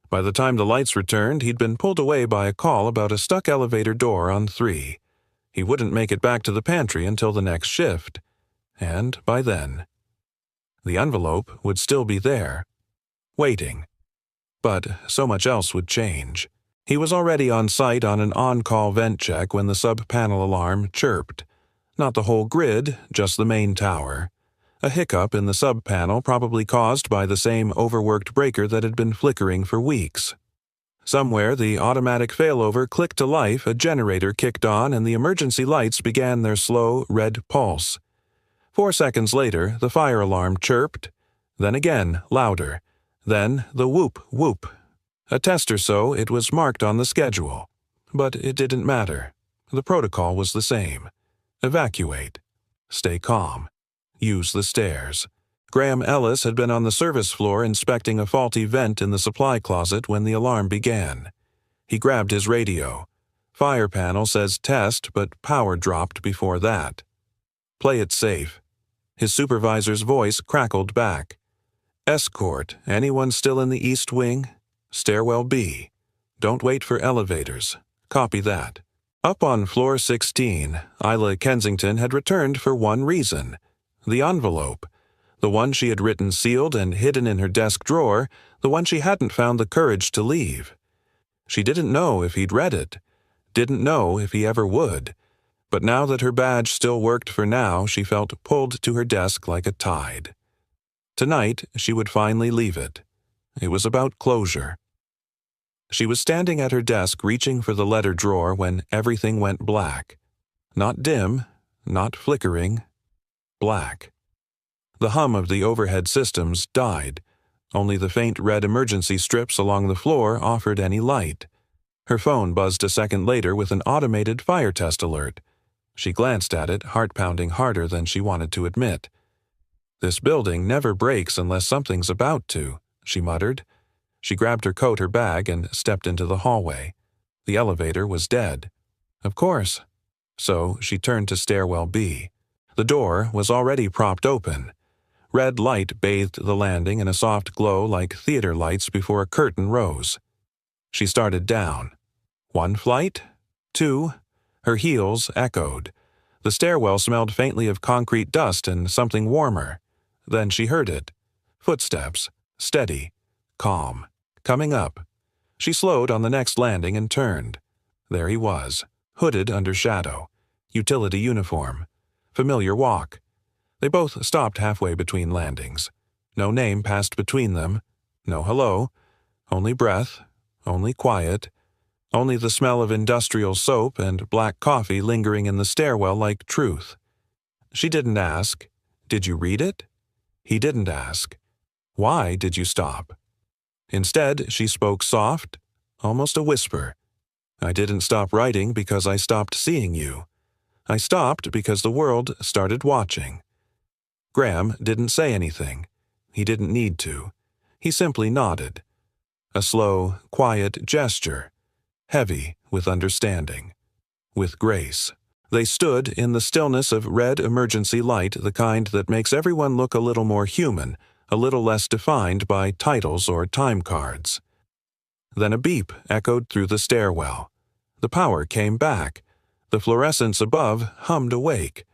By the time the lights returned, he'd been pulled away by a call about a stuck elevator door on 3. He wouldn't make it back to the pantry until the next shift. And by then, the envelope would still be there, waiting. But so much else would change. He was already on site on an on-call vent check when the sub-panel alarm chirped. Not the whole grid, just the main tower. A hiccup in the sub-panel probably caused by the same overworked breaker that had been flickering for weeks. Somewhere the automatic failover clicked to life, a generator kicked on, and the emergency lights began their slow, red pulse. 4 seconds later, the fire alarm chirped, then again, louder, then the whoop, whoop. A test or so, it was marked on the schedule. But it didn't matter. The protocol was the same. Evacuate. Stay calm. Use the stairs. Graham Ellis had been on the service floor inspecting a faulty vent in the supply closet when the alarm began. He grabbed his radio. Fire panel says test, but power dropped before that. Play it safe. His supervisor's voice crackled back. Escort. Anyone still in the East Wing? Stairwell B. Don't wait for elevators. Copy that. Up on floor 16, Isla Kensington had returned for one reason. The envelope. The one she had written sealed and hidden in her desk drawer, the one she hadn't found the courage to leave. She didn't know if he'd read it. Didn't know if he ever would. But now that her badge still worked for now, she felt pulled to her desk like a tide. Tonight, she would finally leave it. It was about closure. She was standing at her desk reaching for the letter drawer when everything went black. Not dim, not flickering. Black. The hum of the overhead systems died. Only the faint red emergency strips along the floor offered any light. Her phone buzzed a second later with an automated fire test alert. She glanced at it, heart pounding harder than she wanted to admit. This building never breaks unless something's about to, she muttered. She grabbed her coat, her bag, and stepped into the hallway. The elevator was dead. Of course. So she turned to stairwell B. The door was already propped open. Red light bathed the landing in a soft glow like theater lights before a curtain rose. She started down. 1 flight? 2. Her heels echoed. The stairwell smelled faintly of concrete dust and something warmer. Then she heard it. Footsteps. Steady. Calm. Coming up. She slowed on the next landing and turned. There he was, hooded under shadow, utility uniform, familiar walk. They both stopped halfway between landings. No name passed between them, no hello, only breath, only quiet, only the smell of industrial soap and black coffee lingering in the stairwell like truth. She didn't ask, "Did you read it?" He didn't ask, "Why did you stop?" Instead, she spoke soft, almost a whisper. "I didn't stop writing because I stopped seeing you. I stopped because the world started watching." Graham didn't say anything. He didn't need to. He simply nodded. A slow, quiet gesture, heavy with understanding, with grace. They stood in the stillness of red emergency light, the kind that makes everyone look a little more human, a little less defined by titles or time cards. Then a beep echoed through the stairwell. The power came back. The fluorescence above hummed awake.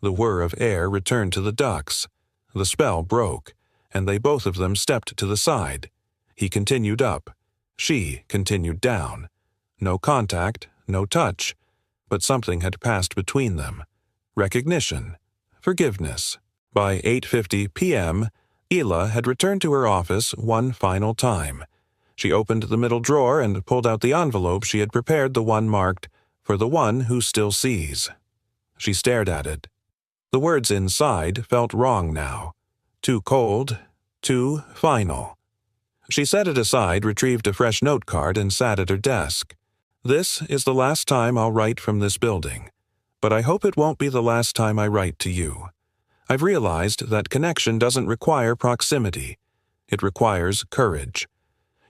The whir of air returned to the ducts. The spell broke, and they both of them stepped to the side. He continued up. She continued down. No contact, no touch, but something had passed between them. Recognition. Forgiveness. By 8:50 p.m., Ela had returned to her office one final time. She opened the middle drawer and pulled out the envelope she had prepared, the one marked, "For the one who still sees." She stared at it. The words inside felt wrong now. Too cold, too final. She set it aside, retrieved a fresh note card, and sat at her desk. "This is the last time I'll write from this building, but I hope it won't be the last time I write to you. I've realized that connection doesn't require proximity. It requires courage.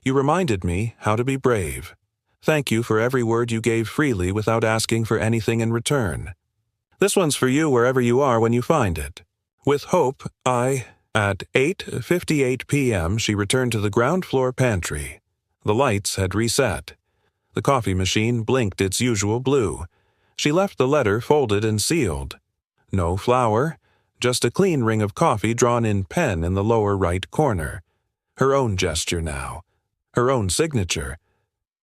You reminded me how to be brave. Thank you for every word you gave freely without asking for anything in return. This one's for you wherever you are when you find it. With hope, I..." At 8:58 p.m., she returned to the ground floor pantry. The lights had reset. The coffee machine blinked its usual blue. She left the letter folded and sealed. No flour, just a clean ring of coffee drawn in pen in the lower right corner. Her own gesture now. Her own signature.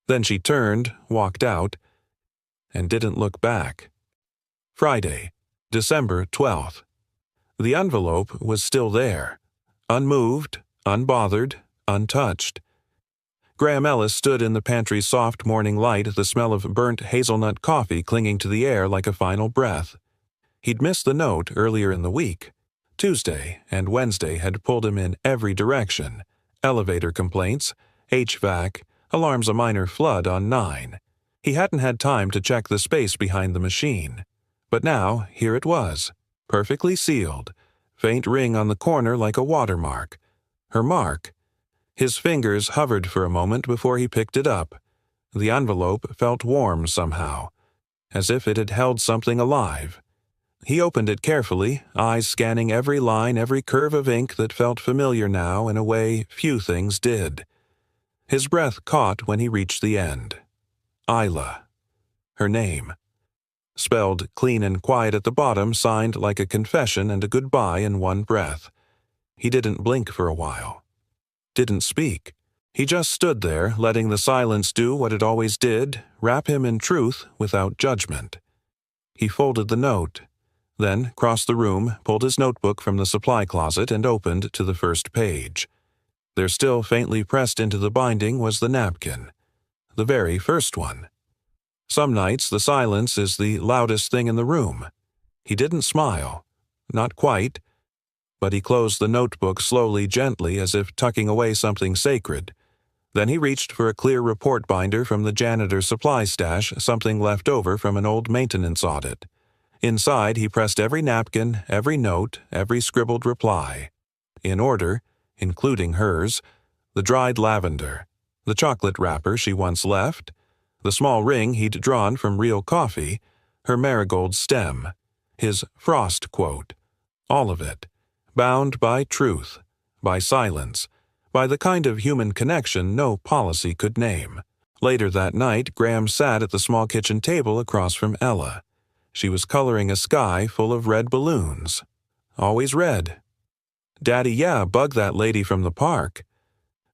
Then she turned, walked out, and didn't look back. Friday, December 12th. The envelope was still there, unmoved, unbothered, untouched. Graham Ellis stood in the pantry's soft morning light, the smell of burnt hazelnut coffee clinging to the air like a final breath. He'd missed the note earlier in the week. Tuesday and Wednesday had pulled him in every direction. Elevator complaints, HVAC, alarms a minor flood on 9. He hadn't had time to check the space behind the machine. But now, here it was. Perfectly sealed, faint ring on the corner like a watermark. Her mark. His fingers hovered for a moment before he picked it up. The envelope felt warm somehow, as if it had held something alive. He opened it carefully, eyes scanning every line, every curve of ink that felt familiar now in a way few things did. His breath caught when he reached the end. Isla. Her name. Spelled clean and quiet at the bottom, signed like a confession and a goodbye in one breath. He didn't blink for a while. Didn't speak. He just stood there, letting the silence do what it always did, wrap him in truth without judgment. He folded the note, then crossed the room, pulled his notebook from the supply closet, and opened to the first page. There, still faintly pressed into the binding, was the napkin. The very first one. Some nights the silence is the loudest thing in the room. He didn't smile. Not quite. But he closed the notebook slowly, gently, as if tucking away something sacred. Then he reached for a clear report binder from the janitor's supply stash, something left over from an old maintenance audit. Inside he pressed every napkin, every note, every scribbled reply. In order, including hers, the dried lavender, the chocolate wrapper she once left, the small ring he'd drawn from real coffee, her marigold stem, his Frost quote, all of it, bound by truth, by silence, by the kind of human connection no policy could name. Later that night, Graham sat at the small kitchen table across from Ella. She was coloring a sky full of red balloons. Always red. "Daddy, yeah, bug that lady from the park."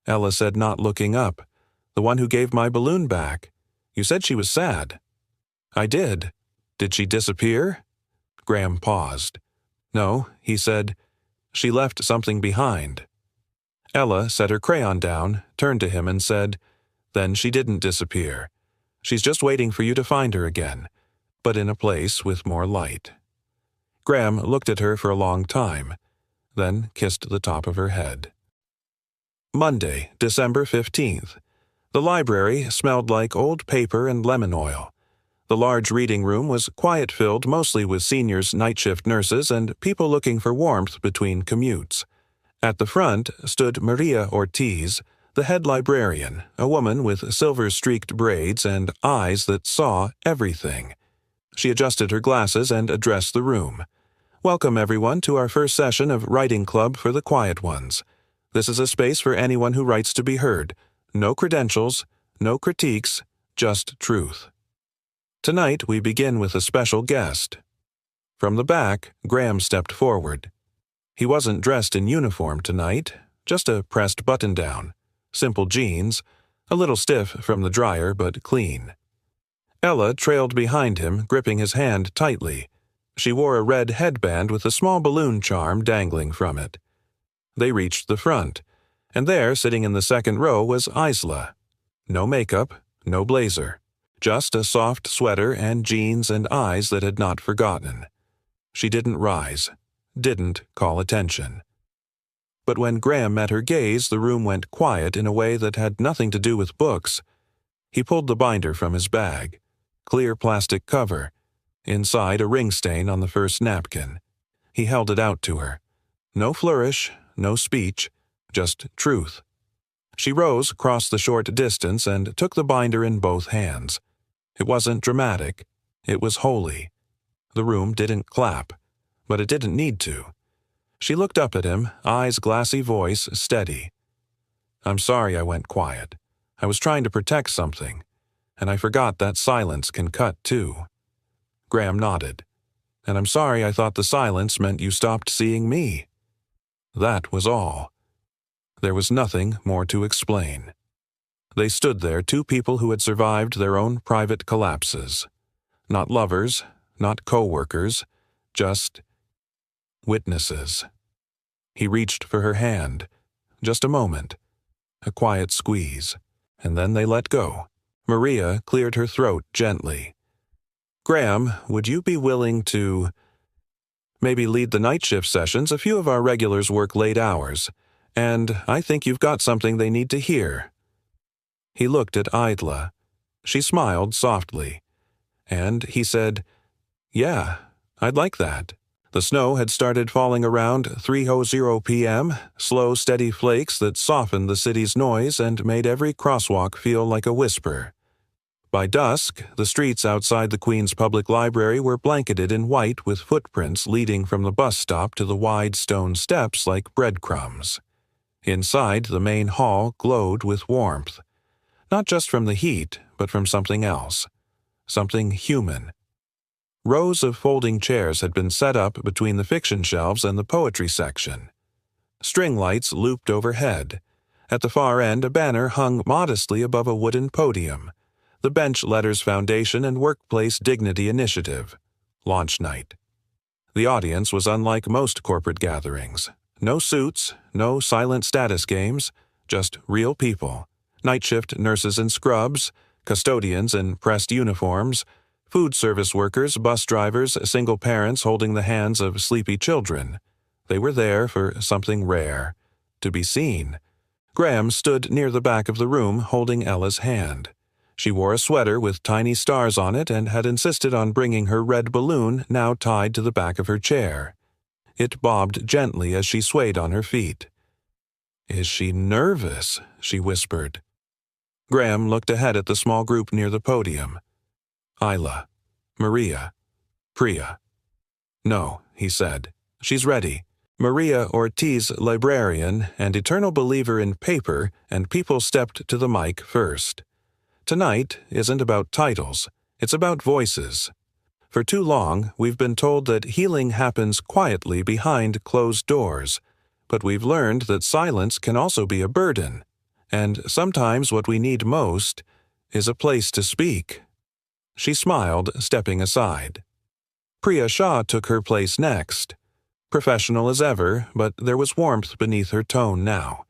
Ella said, not looking up. "The one who gave my balloon back. You said she was sad." "I did. Did she disappear?" Graham paused. "No," he said. "She left something behind." Ella set her crayon down, turned to him and said, "Then she didn't disappear. She's just waiting for you to find her again, but in a place with more light." Graham looked at her for a long time, then kissed the top of her head. Monday, December 15th. The library smelled like old paper and lemon oil. The large reading room was quiet-filled mostly with seniors, night shift nurses, and people looking for warmth between commutes. At the front stood Maria Ortiz, the head librarian, a woman with silver-streaked braids and eyes that saw everything. She adjusted her glasses and addressed the room. "Welcome, everyone, to our first session of Writing Club for the Quiet Ones. This is a space for anyone who writes to be heard. No credentials, no critiques, just truth. Tonight we begin with a special guest." From the back, Graham stepped forward. He wasn't dressed in uniform tonight, just a pressed button-down, simple jeans, a little stiff from the dryer but clean. Ella trailed behind him, gripping his hand tightly. She wore a red headband with a small balloon charm dangling from it. They reached the front, and there, sitting in the second row, was Isla. No makeup, no blazer, just a soft sweater and jeans and eyes that had not forgotten. She didn't rise, didn't call attention. But when Graham met her gaze, the room went quiet in a way that had nothing to do with books. He pulled the binder from his bag. Clear plastic cover. Inside, a ring stain on the first napkin. He held it out to her. No flourish, no speech, just truth. She rose across the short distance and took the binder in both hands. It wasn't dramatic. It was holy. The room didn't clap, but it didn't need to. She looked up at him, eyes glassy, voice steady. "I'm sorry I went quiet. I was trying to protect something, and I forgot that silence can cut too." Graham nodded. "And I'm sorry I thought the silence meant you stopped seeing me." That was all. There was nothing more to explain. They stood there, two people who had survived their own private collapses. Not lovers, not co-workers, just witnesses. He reached for her hand. Just a moment. A quiet squeeze. And then they let go. Maria cleared her throat gently. "Graham, would you be willing to maybe lead the night shift sessions? A few of our regulars work late hours, and I think you've got something they need to hear." He looked at Idla. She smiled softly. And he said, "Yeah, I'd like that." The snow had started falling around 3:00 p.m., slow, steady flakes that softened the city's noise and made every crosswalk feel like a whisper. By dusk, the streets outside the Queen's Public Library were blanketed in white with footprints leading from the bus stop to the wide stone steps like breadcrumbs. Inside, the main hall glowed with warmth. Not just from the heat, but from something else. Something human. Rows of folding chairs had been set up between the fiction shelves and the poetry section. String lights looped overhead. At the far end, a banner hung modestly above a wooden podium. The Bench Letters Foundation and Workplace Dignity Initiative. Launch night. The audience was unlike most corporate gatherings. No suits, no silent status games, just real people. Night shift nurses in scrubs, custodians in pressed uniforms, food service workers, bus drivers, single parents holding the hands of sleepy children. They were there for something rare. To be seen. Graham stood near the back of the room holding Ella's hand. She wore a sweater with tiny stars on it and had insisted on bringing her red balloon now tied to the back of her chair. It bobbed gently as she swayed on her feet. "Is she nervous?" she whispered. Graham looked ahead at the small group near the podium. Isla, Maria, Priya. "No," he said. "She's ready. Maria Ortiz, librarian and eternal believer in paper, and people stepped to the mic first. Tonight isn't about titles. It's about voices. For too long, we've been told that healing happens quietly behind closed doors, but we've learned that silence can also be a burden. And sometimes what we need most is a place to speak." She smiled, stepping aside. Priya Shah took her place next. Professional as ever, but there was warmth beneath her tone now.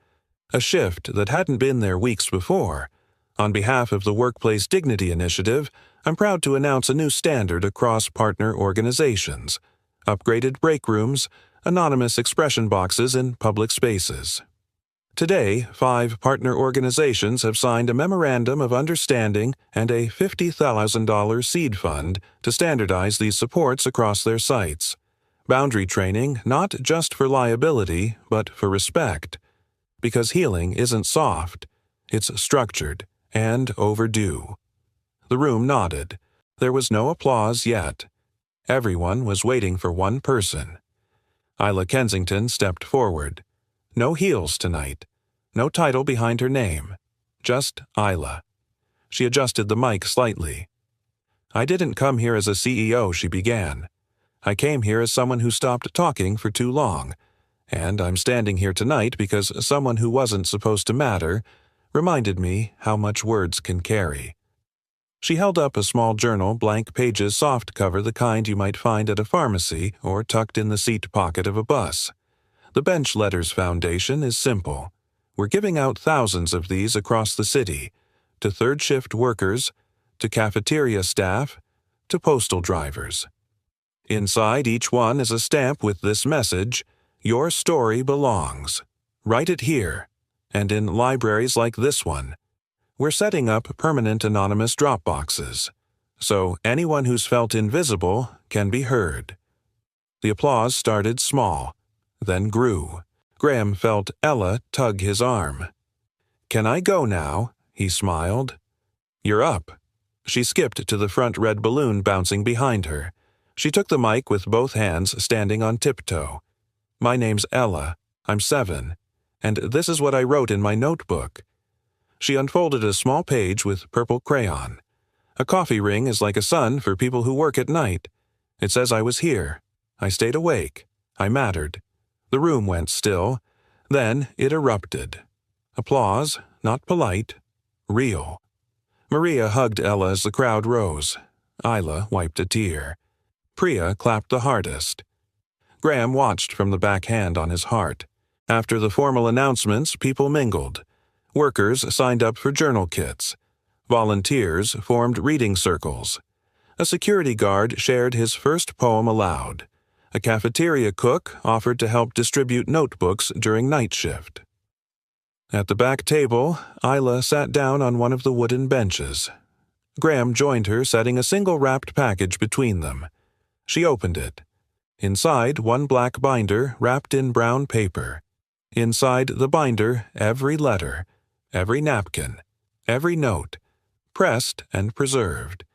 A shift that hadn't been there weeks before. On behalf of the Workplace Dignity Initiative, I'm proud to announce a new standard across partner organizations: upgraded break rooms, anonymous expression boxes in public spaces. Today, 5 partner organizations have signed a Memorandum of Understanding and a $50,000 seed fund to standardize these supports across their sites. Boundary training not just for liability, but for respect. Because healing isn't soft, it's structured and overdue. The room nodded. There was no applause yet. Everyone was waiting for one person. Isla Kensington stepped forward. No heels tonight. No title behind her name. Just Isla. She adjusted the mic slightly. "I didn't come here as a CEO," she began. "I came here as someone who stopped talking for too long. And I'm standing here tonight because someone who wasn't supposed to matter reminded me how much words can carry." She held up a small journal, blank pages, soft cover, the kind you might find at a pharmacy or tucked in the seat pocket of a bus. The Bench Letters Foundation is simple. We're giving out thousands of these across the city, to third-shift workers, to cafeteria staff, to postal drivers. Inside each one is a stamp with this message: "Your story belongs. Write it here," and in libraries like this one. We're setting up permanent anonymous drop boxes, so anyone who's felt invisible can be heard. The applause started small, then grew. Graham felt Ella tug his arm. "Can I go now?" he smiled. "You're up." She skipped to the front red balloon bouncing behind her. She took the mic with both hands, standing on tiptoe. "My name's Ella. I'm 7. And this is what I wrote in my notebook." She unfolded a small page with purple crayon. "A coffee ring is like a sun for people who work at night. It says I was here. I stayed awake. I mattered." The room went still. Then it erupted. Applause, not polite, real. Maria hugged Ella as the crowd rose. Isla wiped a tear. Priya clapped the hardest. Graham watched from the back hand on his heart. After the formal announcements, people mingled. Workers signed up for journal kits. Volunteers formed reading circles. A security guard shared his first poem aloud. A cafeteria cook offered to help distribute notebooks during night shift. At the back table, Isla sat down on one of the wooden benches. Graham joined her, setting a single wrapped package between them. She opened it. Inside, one black binder wrapped in brown paper. Inside the binder, every letter, every napkin, every note, pressed and preserved.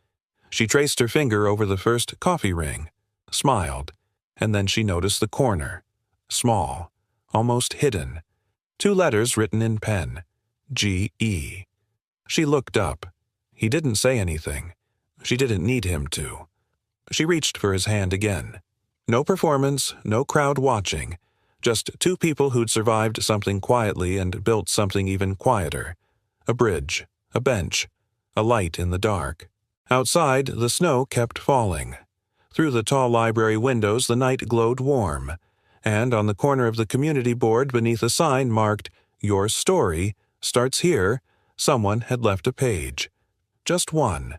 She traced her finger over the first coffee ring, smiled, and then she noticed the corner, small, almost hidden. 2 letters written in pen, G-E. She looked up. He didn't say anything. She didn't need him to. She reached for his hand again. No performance, no crowd watching. Just 2 people who'd survived something quietly and built something even quieter. A bridge, a bench, a light in the dark. Outside, the snow kept falling. Through the tall library windows, the night glowed warm. And on the corner of the community board beneath a sign marked, "Your story starts here," someone had left a page. Just one,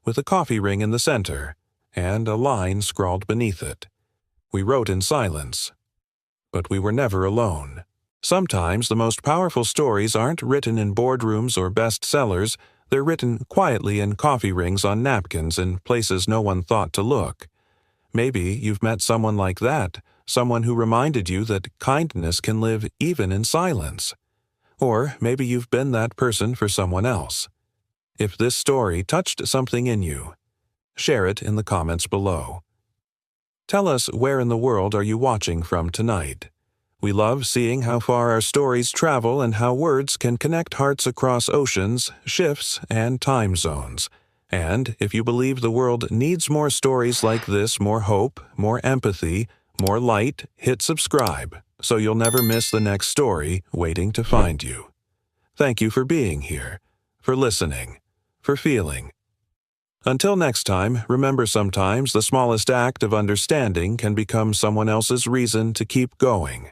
with a coffee ring in the center, and a line scrawled beneath it. We wrote in silence. But we were never alone. Sometimes the most powerful stories aren't written in boardrooms or bestsellers, they're written quietly in coffee rings on napkins in places no one thought to look. Maybe you've met someone like that, someone who reminded you that kindness can live even in silence. Or maybe you've been that person for someone else. If this story touched something in you, share it in the comments below. Tell us where in the world are you watching from tonight. We love seeing how far our stories travel and how words can connect hearts across oceans, shifts, and time zones. And if you believe the world needs more stories like this, more hope, more empathy, more light, hit subscribe so you'll never miss the next story waiting to find you. Thank you for being here, for listening, for feeling. Until next time, remember sometimes the smallest act of understanding can become someone else's reason to keep going.